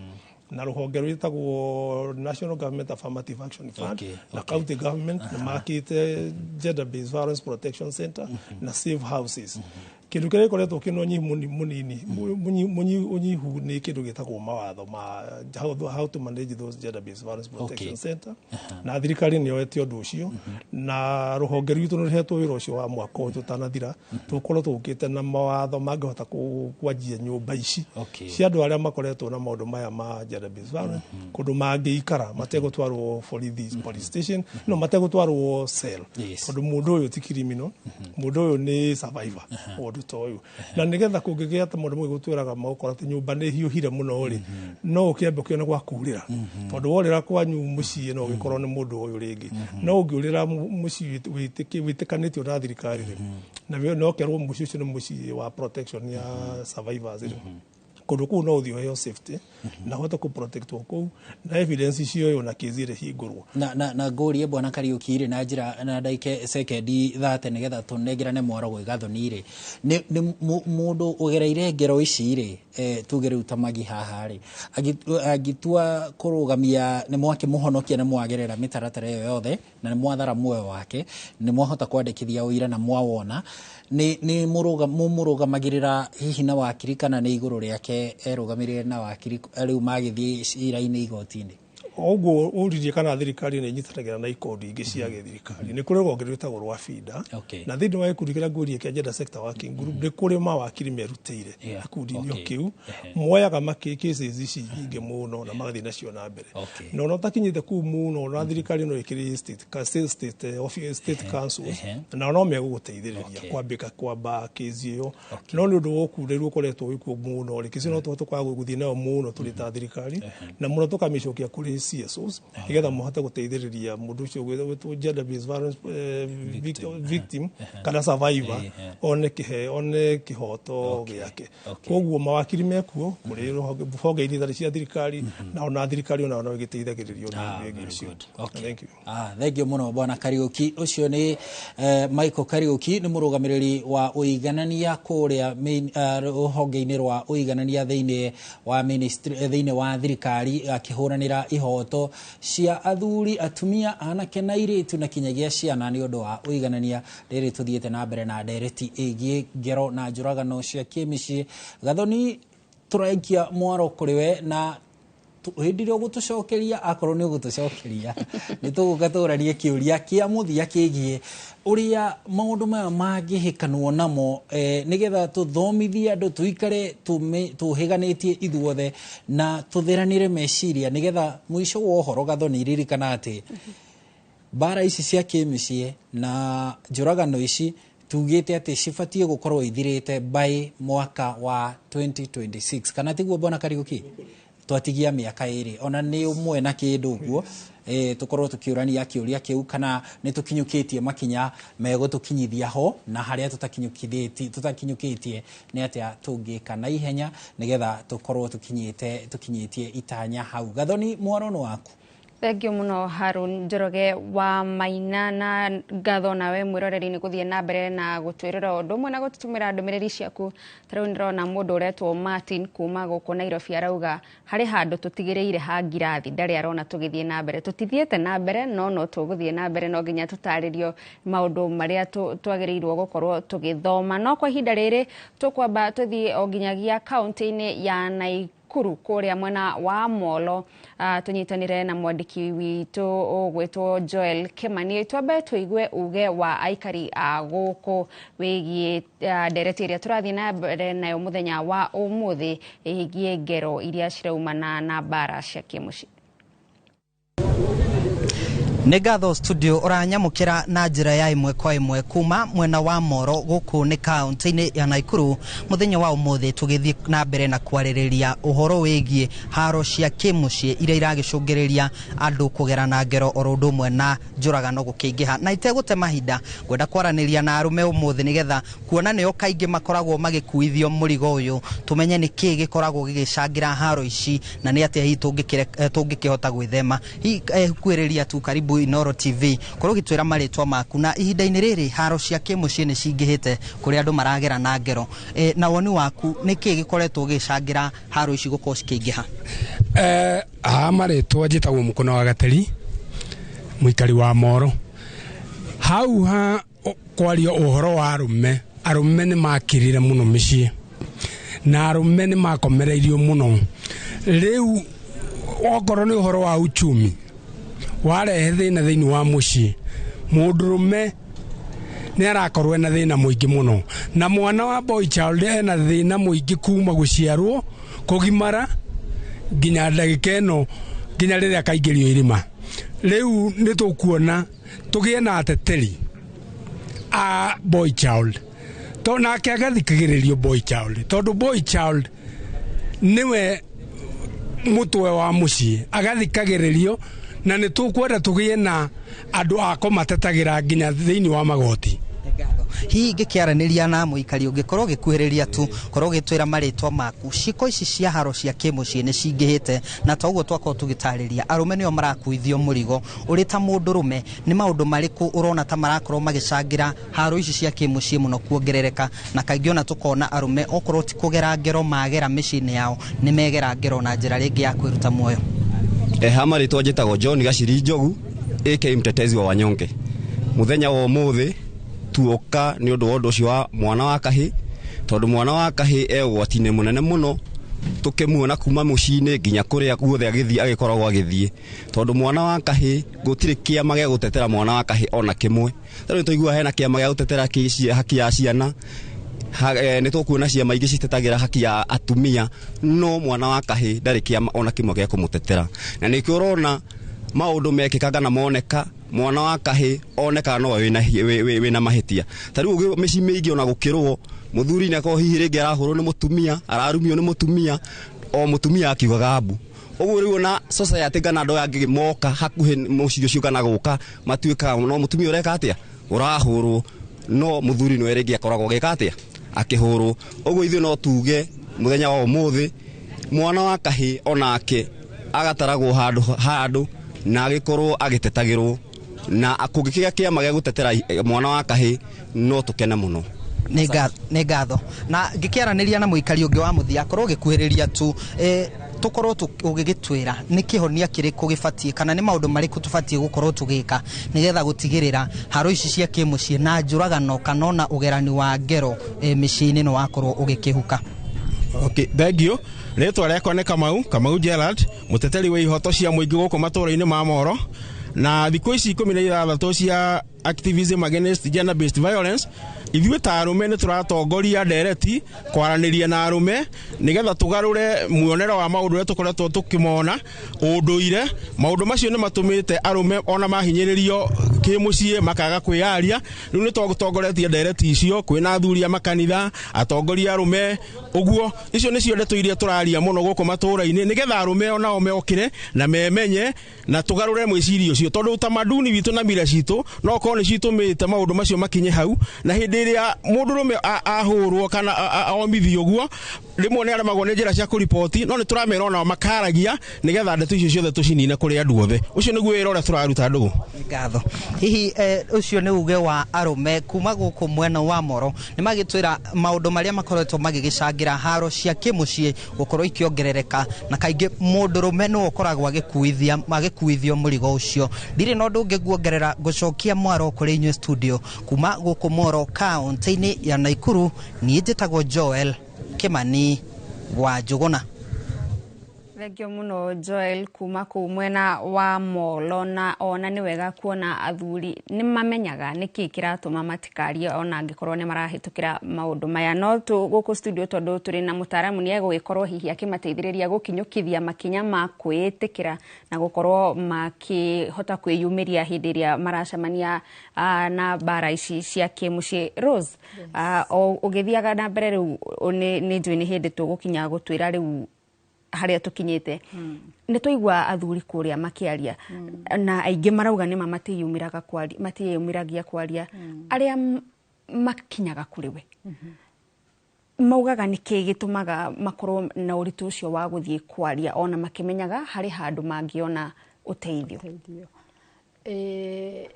na rũhonge rwĩtagwo National Government Affirmative Action Fund na county government na makĩte gender based violence protection center na safe houses kĩndũ kĩrĩa gĩkoretwo kĩna ũnyihu nĩ kĩndũ gĩtagwo mawatho ma how to manage those gender based violence protection center na thirikari nĩ yoete ũndũ ũcio na rũhonge rwitũ nĩ rũhetwo wĩra ũcio wa mwaka ũyũ tũtanathira tũkorwo tũkĩte na mawatho mangĩhota kwanjia nyũmba ici cia andũ arĩa makoretwo na maũndũ maya ma gender based violence kũndũ mangĩikara mategũtwarwo police station no mategũtwarwo cell tondũ mũndũ ũyũ ti criminal mũndũ ũyũ nĩ survivor toyo na nigetha kũngĩgĩa ta mũndũ mwĩgũ twĩraga maũkora atĩ nyũmba nĩ hiũhire mũno rĩ no ũkĩambe ũkĩone gwa kurĩra tondũ worĩra kwanyu mũciĩ no ũgĩkorwo nĩ mũndũ ũyũ rĩngĩ no ũngĩũrĩra mũciĩ wĩtĩkanĩtio na thirikari rĩ na no kerwo mũciĩ ũcio nĩ mũciĩ wa protection ya survivors rĩ kundu kuu no uthio heo safety na hote ku protect kuu na evidence cio na kizire hingurwo na ngũrie bwana Kariuki ri na njira na ndaike sekendi 30 nigetha tunegerane mwaro gwe gathoni ri ni mundu ugereire ngero ici ri tugere utamagi haha ri agitua kurugamia ni mwake muhonokia na mwagerera mitaratara yo yothe na ni mwathara muoyo wake ni mwahota kwandikithia uira na mwawona ni murugamagirira hihi na wakiri kana ni iguru riake erugamirire na wakiri riu magithie ira-ini igoti-ini oguo uririe kana thirikari ni nyitanagira na ikondi ingi cia thirikari ni kuri rwonge rwitagwo rwa FIDA na thiini wa ikundi kiria ngurie kia Gender Sector Working Group ni kuri mawakiri merutire ikundi-ini kiu moyaga cases ici nyingi muno na magathie nacio na mbere no no takinyite ku muno na thirikari no ikiri state councils na no meguguteithiriria kwambika kwamba case iyo no ni undu wokureirwo koretwo wikuo muno rikisi no tuhotoka guthie nayo muno turita thirikari na muno tukamicokia kuri CSOs igetha muhote guteithiriria mundu ucio gwetwo gender based violence victim kana survivor one kihoto giake koguo mawakiri mekuo kuri honge ithari cia thirikari na ona thirikari ona no giteithagiririo ni icio. Thank you. Thank you muno bwana Kariuki. Ucio ni Michael Kariuki ni murugamiriri wa uiganania kuria honge-ini rwa uiganania thiini wa ministry thiini wa thirikari akihuranira ihoto cia athuri atumia anake na iritu na kinyagia ciana ni undu wa uiganania riri tuthiete na mbere na ndereti igie ngero na njuragano cia kimicii gathoni turaikia mwaro kuriwe na hindire gutucokeria akorwo ni gutucokeria ni tugugaturanie kiuria kia muthia kigie uria maundu maya mangihikanwo namo nigetha tuthomithie andu tuikare tuhiganitie ithuothe na tuthiranire meciria nigetha mwisho wa uhoro gathoni ririkana ati bara ici cia kimicii na njuragano ici tugite ati cibatie gukorwo ithirite by mwaka wa 2026 kana tiguo bwana Kariuki twatigia miaka iri ona ni umwe na kindu guo tukorwo tukiurania kiuria kiu kana ni tukinyukitie makinya mego tukinyithia ho na haria tutakinyukitie ni atia tungika na ihenya nigetha tukorwo tukinyitie itanya hau gathoni mwaro waku. Thank you muno Harun Njoroge wa Maina na ngatho nawe mwiroreri ni guthie na mbere na gutwirira undu mwe na gututumira ndumiriri ciaku tariu ndirona mundu uretwo Martin kuma guku Nairobi arauga hari handu tutigireire ha ngirathi ndari arona tugithie na mbere tutithiete na mbere no tuguthie na mbere no nginya tutaririo maundu maria twagireirwo gukorwo tugithoma no kwa ihinda riri tukwamba tuthie o nginyagia county-ini ya Naikuru kuria mwena wa Molo tunyitanire na mwandiki witu ugwetwo Joel Kimani twambe tuigue uge wa aikari a guku wigie ndereti iria turathie na mbere nayo muthenya wa umuthi igie ngero iria ciraumana na bara cia kimuci. Negatho studio uranyamukira na njira ya imwe kwa imwe kuma mwena wa Moro guku ni county-ini ya Naikuru muthenya wa umuthi tugithie na mbere na kwaririria uhoro wigie haro cia kimuci iria iragicungiriria andu kugerana ngero orundu mwe na njuragano gukingiha na itegute mahinda gwenda kwaraniria na arume umuthi nigetha kuona nio kaingi makoragwo magikuithio murigo uyu tumenye ni ki gikoragwo gigicangira haro ici na ni atia hi tungikihota gwithema hi kwiriria tu karibu Inoro TV korwo gitwira maritwa maku na ihinda-ini riri haro cia kimuci ni cingihite kuri andu maragera na ngero na woni waku niki gikoretwo gicangira haro ici gukorwo cikingiha maritwa njitagwo Mukono wa Gateri muikari wa Moro hau ha kwario uhoro wa arume ni makirire muno micii na arume ni makomereirio muno riu okorwo ni uhoro wa uchumi warehe thina thiini wa mucii mundurume ni arakorwo na thina muingi muno na mwana wa boy child ena thina muingi kuma guciarwo kugimara nginya ndagika ino nginya riria kaingirio irima riu ni tukuona tugie na ateteri a boy child to na akathikagiririo boy child tondu boy child niwe mutwe wa mucii agathikagiririo na ni tukwenda tugie na andu ako matetagira nginya thiini wa magoti. hi gikiaraniria na muikari ungikorwo gikuhiriria tu korwo gitwira maritwa maku ciko ici cia haro cia kimucii ni cingihite na toguo twako tugitariria arume nio marakuithio murigo uri ta mundurume ni maundu mariku urona ta marakorwo magicangira haro ici cia kimucii muno kuongerereka na kaingĩ ona tukona arume okorwo ti kugera ngero magera micini yao ni megera ngero na njira ringi ya kwiruta muoyo. Hama ritwa njitagwo John Gaciri Njogu aka mtetezi wa wanyonge. Muthenya wa umuthi tuoka ni undu wa undu ucio wa mwana wa kahi tondu mwana wa kahi egwatine munene muno tukimuona kuma mucini nginya kuria guothe agithii agikoragwo agithii tondu mwana wa kahi gutire kiama gia gutetera mwana wa kahi ona kimwe tondu tuigua hena kiama gia gutetera haki ya ciana ni tukuona ciama ingi citetagira haki ya atumia no mwana wa kahi ndari kiama ona kimwe gia kumutetera na nikio urona maundu mekikaga na moneka mwana wa kahi oneka no wina mahitia tariu mici mingi ona gukirwo muthuri ne ko hihi ringi arahurwo ni mutumia ararumio ni mutumia o mutumia akiugaga abu uguo riu na society kana ndo yangi moka hakuhe mucio cio kana guka matuika no mutumia ureka atia urahurwo no muthuri no ringi akoragwo gika atia akihurwo uguo ithu no tuge muthenya wa umuthi mwana wa kahi onake agataragwo handu na agikorwo agitetagirwo na akugikiga kiama gia gutetera mwana wa kahi no tukene muno. Nĩ ngatho na ngikiaraniria na muikari ungi wa muthia korwo gikuhiriria tu tukorwo ugigitwira ni kihonia kiriku gifatie kana ni maundu mariku tufatie gukorwo tugika nigetha gutigirira haro ici cia kimucii na njuragano kanona ugerani wa ngero micini no wakorwo ugikihuka. Okay, thank you. Ritwa riakwa ni Kamau Gerald, muteteri wa ihoto cia muingi guku matura-ini ma Moro na thiku ici 16 cia activism against gender based violence ithuĩ ta arume nĩ tũratongoria ndereti kwaraniria na arume nigetha tugarure muonero wa maundu ũrĩa tũkoretwo tukimona ũndũire maundu macio nĩ matũmĩte arume ona mahinyĩrĩrio kimucii makaga kwĩyaria rĩu nĩ tũtongoretie ndereti icio kwĩna athuri a makanitha atongoria arume ũguo icio nĩcio ndeto iria tũraria mũno gũkũ matũra-inĩ nigetha arume onao meokire na memenye na tugarure mwĩcirio ucio tondu utamaduni witu na mira citu no ko ni citumite maundu macio makinye hau na hindi iria mundu rume ahurwo kana aomithio guo rimwe ni aramagwo ni njira cia kuripoti no ni turamera ona makaragia nigetha ndeto icio ciothe tucinine kuri andu othe ucio niguo wira uria turaruta ndugu. Ngatho hihi ucio ni uge wa arume kuma guku mwena wa Moro ni magitwira maundu maria makoretwo magigicangira haro cia kimucii gukorwo ikiongerereka na kaingi mundu rume no ukoragwo agikuithio murigo ucio ndire no ndungi guongerera gucokia mwaro kuri inyu studio kuma guku Moro kaunti-ini ya Naikuru ni njitagwo Joel Kimani wa Njuguna. Thengio muno Joel kuma kuu mwena wa Molo na ona ni wega kuona athuri ni mamenyaga niki kiratuma matikarie ona angikorwo ni marahitukira maundu maya no tu guku studio tondu turi na mutaramu ni egugikorwo hihi akimateithiriria gukinyukithia makinya ma kwitikira na gukorwo makihota kwiyumiria hindi iria maracemania na bara ici cia kimucii. Rose ugithiaga na mbere riu ni njui ni hindi tugukinya gutwira riu haria tukinyete ni tuigwa athuri kuria makiaria na aingi marauga ni matiyumiraga kwaria matiyumiragia kwaria aria makinyaga kuriwe maugaga niki gitumaga makorwo na uritu ucio wa guthie kwaria ona makimenyaga hari handu mangiona uteithio.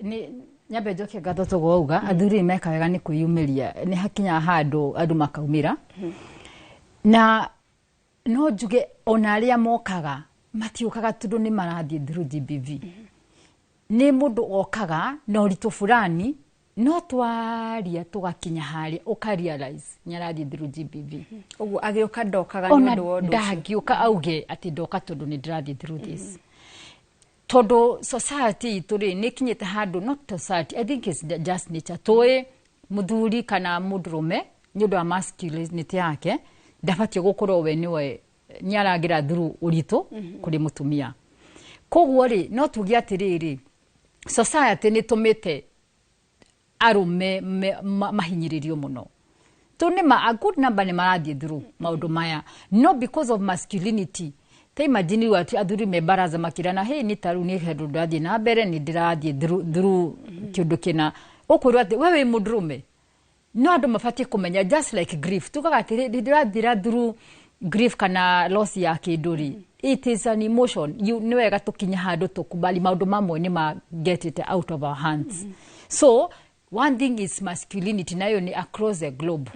Ni nyambe njoke ngatho tugouga athuri mekaga ni kwiyumiria ni hakinya handu andu makaumira na no njuge ona aria mokaga matiukaga tundu ni marathie through GBV ni mundu okaga na uritu fulani no twaria tugakinya hari ukarealize nyarathie through GBV uguo agioka ndokaga ni undu wondu ndagiuka auge ati ndoka tundu ni ndirathie through this todo society turi ni kinyete handu not society I think it's just nature toy muthuri kana mudrume nyodo masculinity yake ndafatio gukorwo we niwe nyaragira through uritu kuri mutumia koguo ri no tugia atiriri society ni tumite arume mahinyiririo muno tunima a good number ni marathie through maundu maya no because of masculinity te imagine wati athuri me baraza makirana hey ni taru ni hendu ndathie na mbere ni ndirathie through kindu kina ukurwa ati wewe mudrume no andu mabatie kumenya just like grief tukaga ndirathira through grief kana loss ya kinduri it is an emotion ni wega tukinya handu tukubali maundu mamwe ni ma get it out of our hands so one thing is masculinity nayo ni across the globe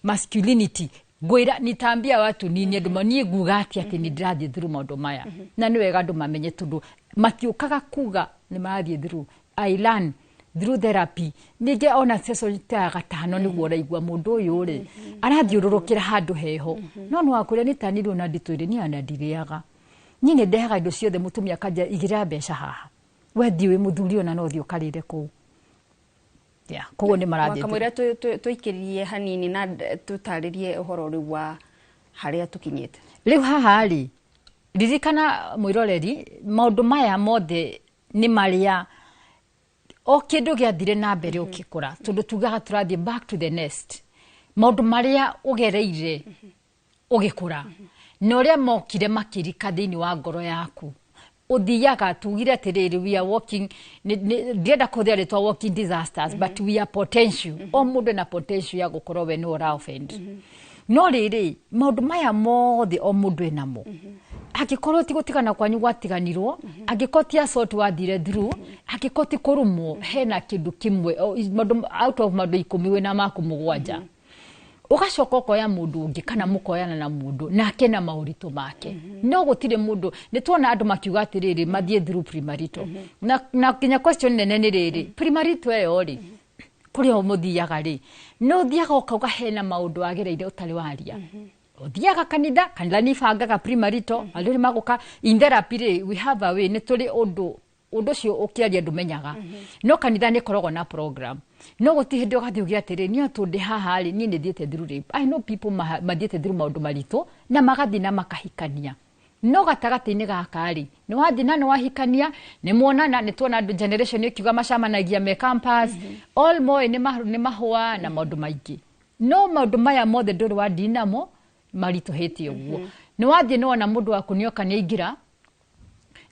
masculinity gwira nitambia watu ni andu nie gugati ati ni ndirathie through maundu maya na ni wega andu mamenye tundu makiukaga kuga ni marathie through I learn through therapy nige ona session ta gatano ni gworaigwa mundu uyu ri arathiururukira handu heho no no akure ni taniru na nditwire ni anadiriaga nyine ndehaga indo ciothe mutumia kaja igira mbeca haha we thiwe muthuri ona no thio karire ku koguo ni marathie wakamwira tuikiririe hanini na tutaririe uhoro riu wa haria tukinyite riu haha ri ririkana mwiroreri maundu maya mothe ni maria o kindu giathire na mbere ukikura tundu tugaga turathie back to the nest maundu maria ugereire ugikura na uria mokire makirika thiini wa ngoro yaku uthiaga tugire atiriri we are walking ndienda kuthia ritwa walking disasters but we are potential o mundu na potential ya gukorwo we no ra offend no riri maundu maya mothe o mundu enamo akikorwo ti gutigana kwanyu gwatiganirwo agikoti assault wathire through agikoti kurumwo hena kindu kimwe out of madu 10 we na maku mugwanja ugacoka ukoya mundu ungi kana mukoyana na mundu nake na maurito make no gutire mundu nitwona andu makiuga atiriri mathie through primarital na kinya question nene ni riri primarital eyo ri kuri o muthiaga ri no thiaga ukauga hena maundu agereire utari waria uthiaga kanitha ni bangaga primarital aliri maguka in therapy ri we have a way ni turi undu cio ukiaria ndumenyaga no kanitha ni korogwo na program no gutihinde ugathi ugia atiri ni atundi haha ri ni thiete through rape I know people mathiete through maundu marito na magathi na makahikania no gatagati-ini gaka ri ni wathi na ni wahikania ni muonana ni tuona andu generation ikiuga macamanagia me campus all more ni mahua na maundu maingi no maundu maya mothe nduri wa dinamo marito heti uguo ni wathi no na mundu waku nioka ni ingira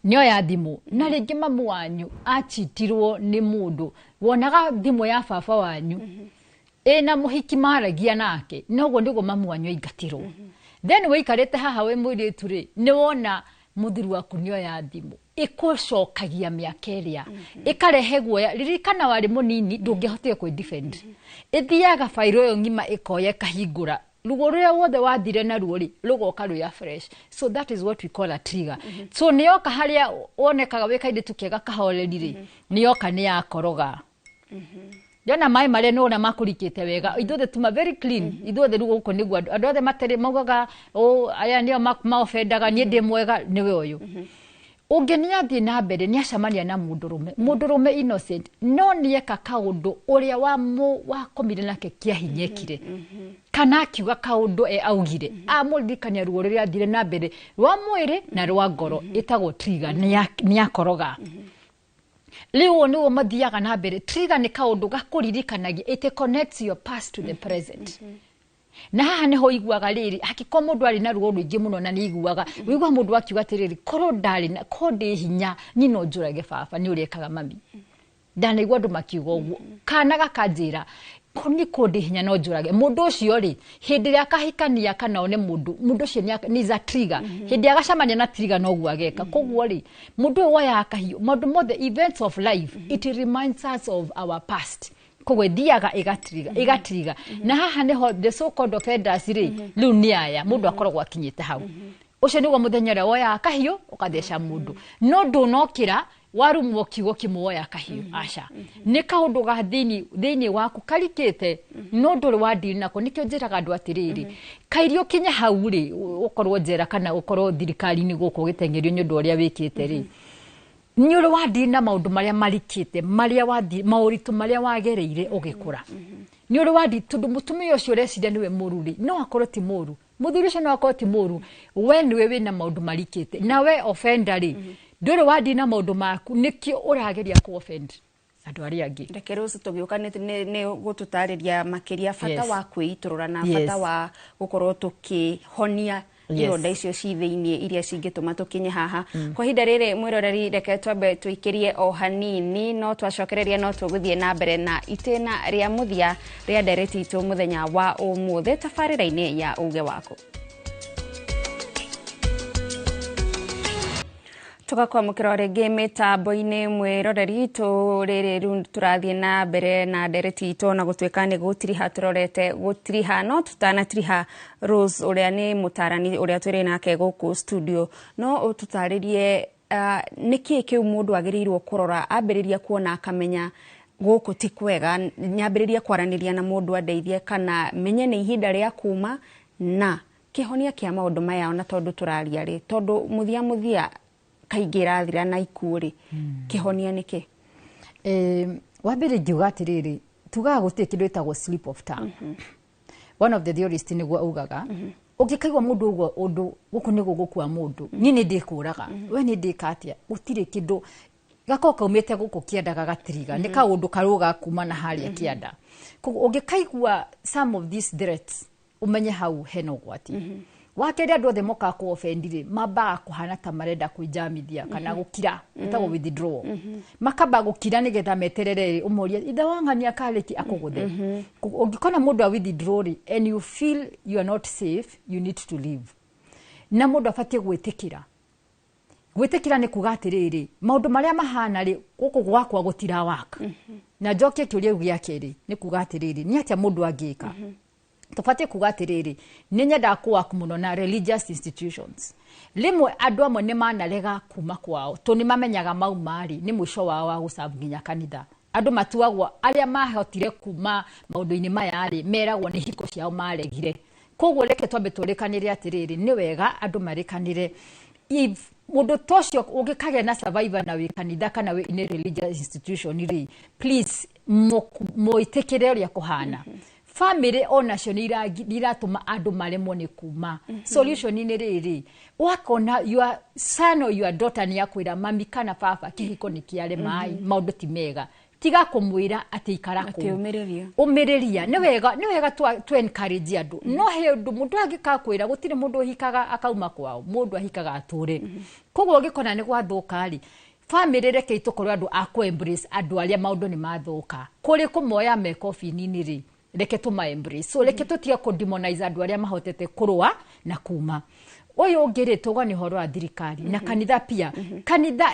nyo ya thimu na ringi mamu wanyu achitirwo ni mundu wonaga thimu ya baba wanyu ena muhiki maragia nake nogo ndigo mamu wanyu ingatirwo then wikarete haha we mwiri turi ni wona muthiru waku nyo ya thimu ikucokagia miakeria ikarehe guoya ririkana wari munini ndungihotire kwi defend ithiaga fairo yo ngima ikoye kahingura rugo ruria wothe wathire na ruori rugoka ruya fresh so that is what we call a trigger so niyoka haria wonekaga wikaide tukiega kahorerire niyoka ni yakoroga Jana mai mare no na makurikite wega ithuothe tuma very clean ithuothe rugo uko niguo andu othe matere maugaga aya nio maofendaga nie ndi mwega niwe uyu ungenia thie na mbere ni acamania na mundurume innocent no nieka kaundu uria wakomire nake kiahinyekire kana akiuga kaundu augire amurikania ruo riria thire na mbere rwa mwiri na rwa ngoro itago trigger ni akoroga Leo no mathiaga na mbere trigger ni kaundu gakuririkanagia it connects your past to the present na haha niho iguaga riri akiko mundu ari na ruo ruingi muno na ni iguaga wigwa mundu akiuga atiriri koro ndari na kodi hinya nino njurage baba ni urekaga mami ndana igwa ndu makiuga uguo kana gakanjira koni kodi hinya no njurage mundu ucio ri hindi ria kahikania kana one mundu ucio ni za trigger hindi agacamania na trigger no guageka koguo ri mundu waya akahiyo mundu mothe events of life it reminds us of our past kogwe thiaga igatriga na haha niho the so called offenders ri riu ni aya mundu akoragwo akinyite hau ucio niguo muthenya ria woya akahiyo ukatheca mundu no ndunokira warumwo kiugo kimwoya akahiyo aca ni kaundu ga thiini waku karikite no nduri wadini nako nikio njiraga andu atiriri kairio kinya hau ri ukorwo njera kana ukorwo thirikari ni guku gitengerio nyu ndu uria wikite ri ni uri wadina maundu maria marikite maria wathi mauritu maria wagereire ugikura ni uri wadi tundu mutumia ucio reciria niwe mururi no akorwo ti muru muthuri ucio no akorwo ti muru we niwe wina maundu marikite na we offender ri nduri wadina maundu maku nikio urageria ku offend andu aria angi ndekero tugiuka ni gututariria makiria fata wa kwiiturura na fata wa gukorwo tukihonia ironda icio ci thiini iria cingituma tukinye haha kwa hinda riri mwiroreri reke twambe tuikirie o hanini no twacokereria no tuguthie na mbere na itena ria muthia ria ndereti itu muthenya wa umuthi tabarira-ini ya uge wako tugakwamukira rĩngĩ mĩtambo-inĩ mwĩroreri rĩrĩ rĩu tũrathiĩ na mbere na ndereti itũ na gũtuĩka nĩ gũtiriha tũrorete gũtiriha no tũtanatiriha Rose ũrĩa nĩ mũtarani ũrĩa twĩrĩ nake gũkũ studio no ũtũtarĩrie nĩkĩ kĩu mũndũ agĩrĩirwo kũrora ambĩrĩria kuona akamenya gũkũ ti kwega nyambĩrĩria kwaranĩria na mũndũ andeithie kana menye nĩ ihinda rĩa kuma na kĩhonia kĩa maũndũ maya na tondũ tũraria rĩ tondũ muthia kaingĩ rathira na ikuũ-rĩ kĩhonia nĩkĩ wa mbere ngiuga atĩrĩrĩ tugaga gũtirĩ kĩndũ gĩtagwo slip of tongue one of the theorists nĩguo augaga ũngĩkaigua mũndũ ũguo ũndũ gũkũ nĩ gũgũkua mũndũ niĩ nĩ ndĩkũraga we nĩ ndĩka atĩa gũtirĩ kĩndũ gakorwo kaumĩte gũkũ kĩendaga gatiriga nĩ kaũndũ karũga kuma na harĩa kĩenda ũngĩkaigua some of these threats umenye hau hena ũgwati wakere andũ othe moka ku offendire mambaga kuhana ta marenda kwĩjamithia kana gũkira etagwo withdraw makamba gũkira nĩgetha meterere ũmoria ithe wang'ania karĩki akũgũthe ũngĩkona mũndũ a withdraw and you feel you are not safe you need to leave na mũndũ abatie gwĩtĩkĩra nĩ kuga atĩrĩrĩ maũndũ marĩa mahana rĩ gũkũ gwakwa gũtira waka na njokie kĩũria gĩa kerĩ nĩ kuga atĩrĩrĩ nĩ atĩa mũndũ angĩka tũbatie kuga atĩrĩrĩ nĩ nyenda kũwaku mũno na religious institutions rimwe andũ amwe nĩ manarega kuma kwao to nĩ mamenyaga mau marĩ nĩ mũico wao wa gũcabu nginya kanitha andũ matuagwo arĩa mahotire kuma maũndũ-inĩ maya rĩ meragwo nĩ hiko ciao maregire koguo reke twambe tũrĩkanĩre atĩrĩrĩ nĩ wega andũ marĩkanĩre if mũndũ tocio ũngĩkagĩa na survivor na wĩ kanitha kana wĩ in a religious institution rĩ please mũĩtĩkĩre ũrĩa kũhana family onacio nĩ iratũma andũ maremwo nĩ kuma solution nĩ rĩrĩ wakona your son or your daughter nĩ akwĩra mami kana baba kĩhiko nĩ kĩarema maũndũ ti mega tiga kũmwĩra atĩ ikara kũ ũmĩrĩria nĩ wega tu encourage andũ no he mũndũ angĩkakwĩra gũtirĩ mũndũ hikaga akauma kwao mũndũ ahikaga atũre koguo ũngĩkona nĩ gwathũka rĩ family reke itũkorwo andũ a ku embrace andũ arĩa maũndũ nĩ mathũka kũrĩ kũmoya mekobi-inĩ rĩ reke tuma embrace so reke tutige ku demonize andũ arĩa mahotete kũrũa na kuma ũyũ ũngĩ tuga nĩ horo wa thirikari na kanitha pia kanitha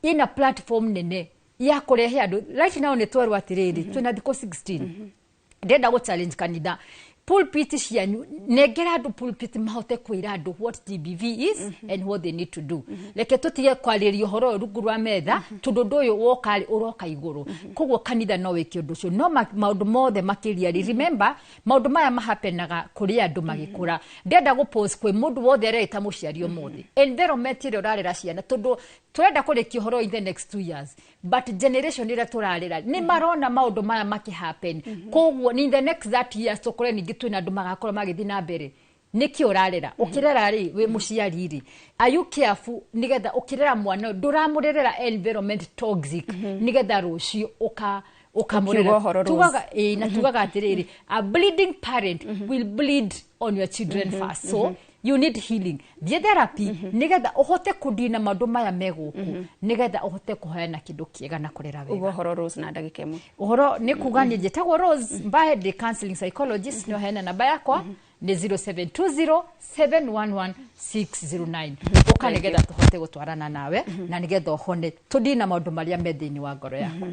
ina platform nene ya kũrehe andũ right now nĩ twerwo atĩrĩrĩ twĩna thikũ 16 ndenda gũ challenge kanitha pulpit cianyu negera andũ pulpit mahote kwĩra andũ what TBV is and what they need to do reke tutige kwarĩria ũhoro rungu rwa metha tondũ ũndũ ũyũ woka ũroka igũrũ koguo kanitha no wĩke ũndũ ũcio no maũndũ mothe makĩria remember maũndũ maya mahapenaga kũrĩ andũ magĩkũra ndenda gũpost kwĩ mũndũ wothe areta mũciari ũmũthĩ environment ĩrĩa ũrarera ciana tondũ turenda kũrĩkia ũhoro in the next 2 years but generation ĩrĩa tũrarera nĩ marona maũndũ maya makĩhappen koguo in the next 30 years tũkore ningĩ twĩna andũ magakorwo magĩthiĩ na mbere nĩkĩ ũrarera ũkĩrera rĩ wĩ mũciari rĩ are you careful nĩgetha ũkĩrera mwana ndũramũrerera environment toxic nĩgetha rũciũ ukamurera tugaga na tugaga atĩrĩrĩ a bleeding parent will bleed on your children first so you need healing the therapy nĩgetha ũhote kũdina maũndũ maya megũkũ nĩgetha ũhote kũheana kĩndũ kĩega na kũrera wega ũhoro Rose na ndagĩka ĩmwe ũhoro nĩ kuga nĩ njĩtagwo Rose Mbahe the counseling psychologist nĩ heana namba yakwa nĩ 0720711609 ũka nĩgetha tũhote gũtwarana nawe na nĩgetha ũhone tũdina maũndũ marĩa me thĩinĩ wa ngoro yakwa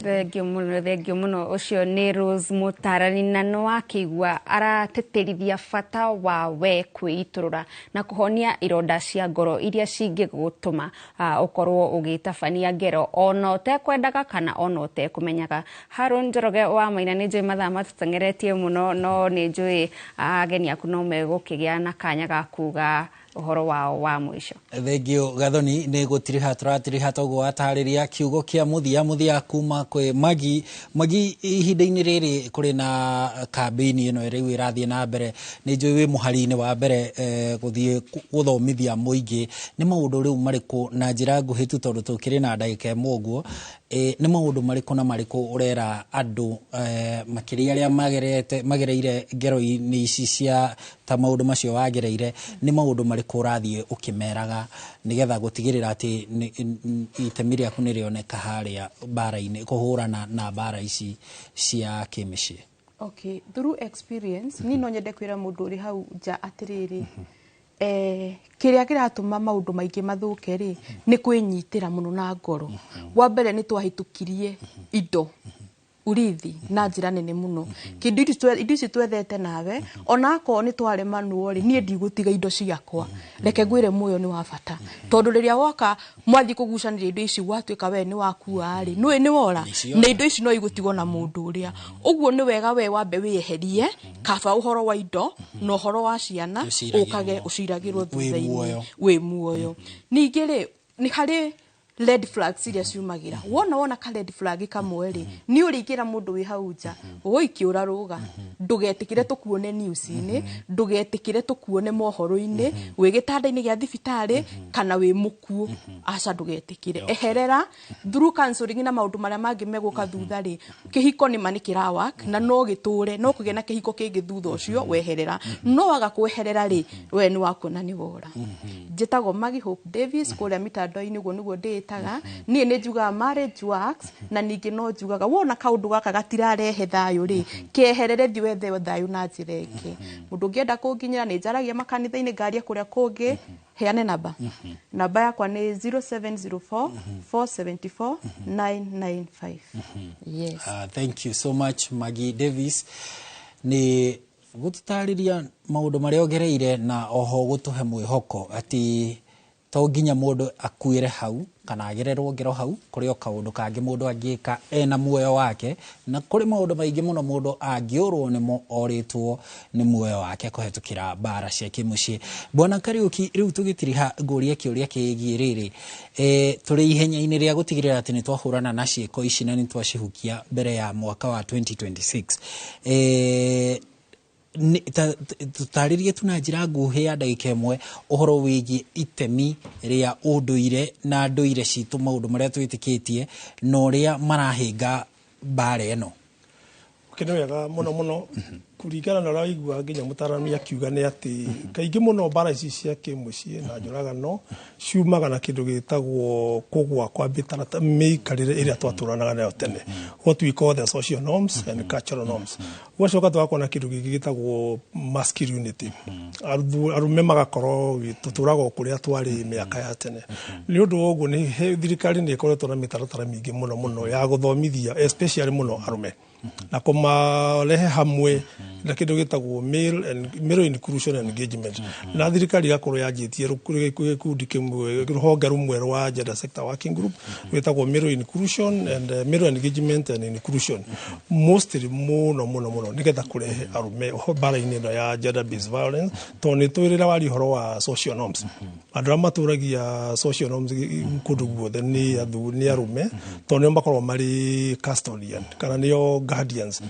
thengiũ mũno ũcio nĩ Rose mũtarani na no akĩigua arateterithia bata wa we kwĩitũrũra na kũhonia ironda cia ngoro iria cingĩgũtũma ũkorwo ũgĩtabania ngero ona ũtekwendaga kana ona ũtekũmenyaga Harun Njoroge wa Maina nĩ njũĩ mathaa matũteng'eretie mũno no nĩ njũĩ ageni aku no megũkĩgĩa na kanya ga kuga uhoro wao wa mwisho. Thengio Gathoni ni gutiriha turatiriha togo atariria kiugo kia muthia kuma kwe magi ihinda-ini riri kuri na kambini ino riu irathie na mbere ni njui wi muhari-ini wa mbere guthie guthomithia muingi ni maundu riu mariku na njira nguhi tu tondu tukiri na ndagika imwe uguo ni maundu mariku na mariku urera andu makiria aria magereire ngero-ini ici cia ta maundu macio wagereire ni maundu mariku urathie ukimeraga nigetha gutigirira ati itemi riaku ni rioneka haria bara-ini kuhurana na bara ici cia kimicii. Okay, through experience ni no nyende kwira mundu uri hau nja atiriri kiria kiratuma maundu maingi mathuke ri ni kwinyitira muno na ngoro. Wa mbere ni twahitukirie indo urithi na njira nene muno kindu ici twethete nawe onako ni tware manuo ri nie ndigutiga indo ciakwa reke ngwire muoyo ni wa bata tondu riria woka mwathi kugucaniria indo ici gwatuika we ni wakua ri ni wora na indo ici no igutigwo na mundu uria uguo ni wega we wambe wiyeherie kaba uhoro wa indo no uhoro wa ciana ukage uciragirwo thutha-ini wi muoyo. Ningi ri ni hari red flags iria ciumagira wona ka red flag kamwe ri ni urigira mundu wi hau nja uikiura ruga ndugetikire tukuone news-ini ndugetikire tukuone mohoro-ini wi gitanda-ini gia thibitari kana wi mukuo aca ndugetikire eherera through counseling na maundu maria mangi meguka thutha ri kihiko ni mani kira work na no giture no kuge na kihiko kingi thutha ucio weherera no waga kweherera ri we ni wakuona ni wora. Njitagwo Maggie Hope Davis kuria mitandao-ini guo niguo taga nie ni njuga marriage works na ningi no njugaga wona kaundu gaka gatirarehe thayu ri keherere thi wethe thayu na njira ingi mundu ngienda kunginyira ni njaragia makanitha-ini ngaria kuria kungi heane namba yakwa ni 0704 474 995. Yes. Thank you so much Maggie Davis ni gututariria maundu maria ogereire na oho gutuhe mwihoko ati to nginya mundu akuire hau kana agererwo ngero hau kuri o kaundu kangi mundu angika ena muoyo wake na kuri maundu maingi muno mundu angiurwo nimo oritwo ni muoyo wake kuhetukira bara cia kimucii. Bwana Kariuki riu tugitiriha nguria kiuria kiigi riri turi ihenya-ini ria gutigirira ati ni twahurana na ciiko ici na ni twacihukia mbere ya mwaka wa 2026 tutaririe tuna njira nguhi ya ndagika imwe uhoro wigi itemi ria unduire na nduire citu maundu maria twitikitie no ria marahinga bare eno. Kino wega muno kuringana na raigua nginya mutarani akiuga ni ati kaingi muno bara ici cia kimucii na njuragano ciumaga na kindu gitagwo kugwa kwa bitara miikarire iria twaturanaga nayo tene what we call the social norms and cultural norms. Wacoka twakona kindu gitagwo masculinity arume magakorwo tuturaga kuria twari miaka ya tene ni undu uguo ni thirikari ni ikoretwo na mitaratara mingi muno ya guthomithia especially muno arume na kumarehe hamwe na kindu gitagwo male inclusion and engagement na thirikari gakorwo yanjitie gikundi kimwe ruhonge rumwe rwa gender sector working group witagwo male inclusion and male engagement and inclusion mostly muno nigetha kurehe arume bara-ini no ya gender based violence to ni twirira wari horo wa social norms andra maturagia social norms kundu guothe ni arume to ni makorwo mari custodian kana nio guardians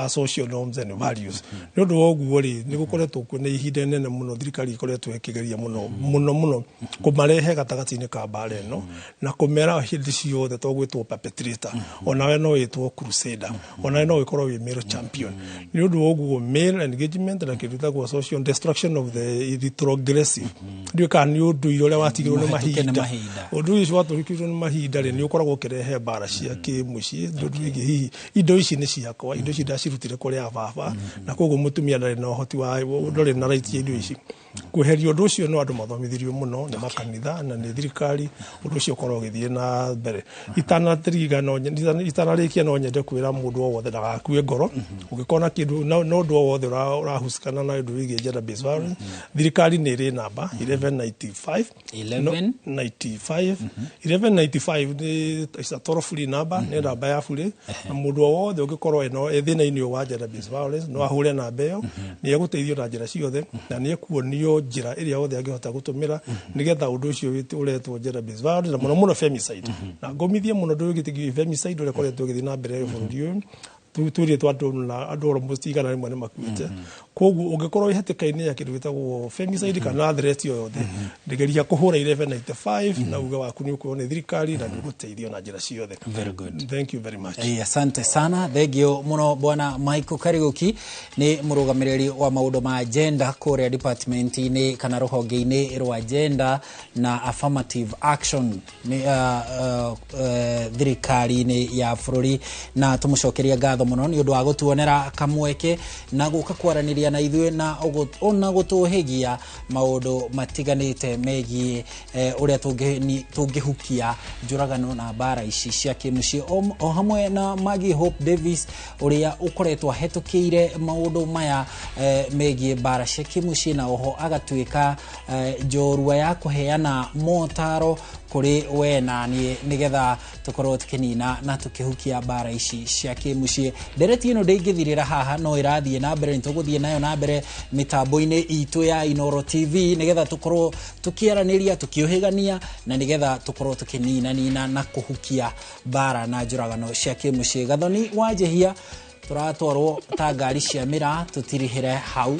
social norms and values ni undu woguo ri ni gukoretwo kwina ihinda nene muno thirikari ikoretwo ikigeria muno kumarehe gatagati-ini ka bara eno na kumera hindi ciothe to gwitwo perpetrator onawe no witwo crusader onawe no wikorwo wi male champion ni undu woguo male engagement na kirutagwo social destruction of the retrogressive ndio kana ni undu ile watigirwo ni mahinda undu ucio waturikirwo ni mahinda ri ni ukoragwo kirehe bara cia kimucii hihi indo ici ni ciakwa indo ici ndacirutire kuria baba na koguo mutumia ndari na uhoti wa ndori na right ya indo ici kuherio undu ucio no andu mathomithirio muno ni makanitha na ni thirikari undu ucio ukorwo githie na mbere itanarikia no nyende kwira mundu wothe ndagakue ngoro ugikorwo ũngĩkona kĩndũ no ũndũ wothe ũrahusikana na ũndũ wĩgiĩ gender based violence, thirikari nĩ ĩrĩ namba 1195 is a toll free number, nĩ namba ya bure, na mũndũ wothe ũngĩkorwo thĩna-inĩ wa gender based violence no ahure namba ĩyo, nĩ egũteithio na njĩra ciothe, na nĩ ekuonio njĩra ĩrĩa yothe angĩhota gũtũmĩra nĩgetha ũndũ ũcio ũretwo gender based violence, na mũno femicide, na ngomithie mũno ndũ gĩtigio femicide ũrĩa koretwo gĩthiĩ na mbere bũrũri ũyũ twĩrĩtwo andũ almost igana rĩmwe nĩ makuĩte. Koguo ũngĩkorwo ihatĩka-inĩ ya kĩndũ gĩtagwo femicide kana threat o yothe, ndĩgeria kũhũra 1195 na uge waku nĩ ũkorwo nĩ thirikari na nĩũgũteithio na njĩra ciothe. Very good. Thank you very much. Asante sana. Thengio muno bwana Michael Kariuki ni mũrũgamĩrĩri wa maũndũ ma gender kũrĩa department-inĩ kana rũhonge-inĩ rwa gender na affirmative action ni thirikari-inĩ ya bũrũri, na tũmũcokeria ngatho mũno nĩ ũndũ wa gũtuonera kamweke na gũka kwaranĩria na ithuĩ na ona gũtũhĩgia maũndũ matiganĩte megiĩ ũrĩa tũngĩhukia njũragano na mbara ici cia kĩmũciĩ, o hamwe na Maggie Hope Davis ũrĩa ũkoretwo ahetũkĩire maũndũ maya megiĩ mbara cia kĩmũciĩ, na oho agatuĩka njorua ya kũheana motaro kuri we na nigetha tukorwo tukinina na tukihukia mbara ici cia kimuciĩ. Ndereti ĩno ndĩngĩthirĩra haha, no ĩrathiĩ na mbere, nĩtũgũthiĩ nayo na mbere mitambo-inĩ itũ ya Inooro TV nigetha tukorwo tukiaranĩria, tukiũhĩgania na nigetha tukorwo tukinina na kuhukia mbara na njũragano cia kimuciĩ. Gathoni Wanjihia turatwarwo ta ngari cia mĩraa tutirihĩre hau.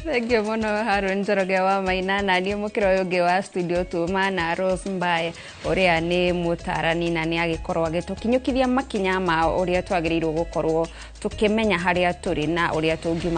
Thank you muno Harun Njoroge wa Maina, na niĩ mũkĩra ũngĩ wa studio tuma na Rose Mbae ũrĩa nĩ mũtarani na nĩ agĩkorwo agĩtũkinyũkithia makinya ma ũrĩa twagĩrĩirwo gũkorwo tukimenya harĩa tũrĩ na ũrĩa tũngiuma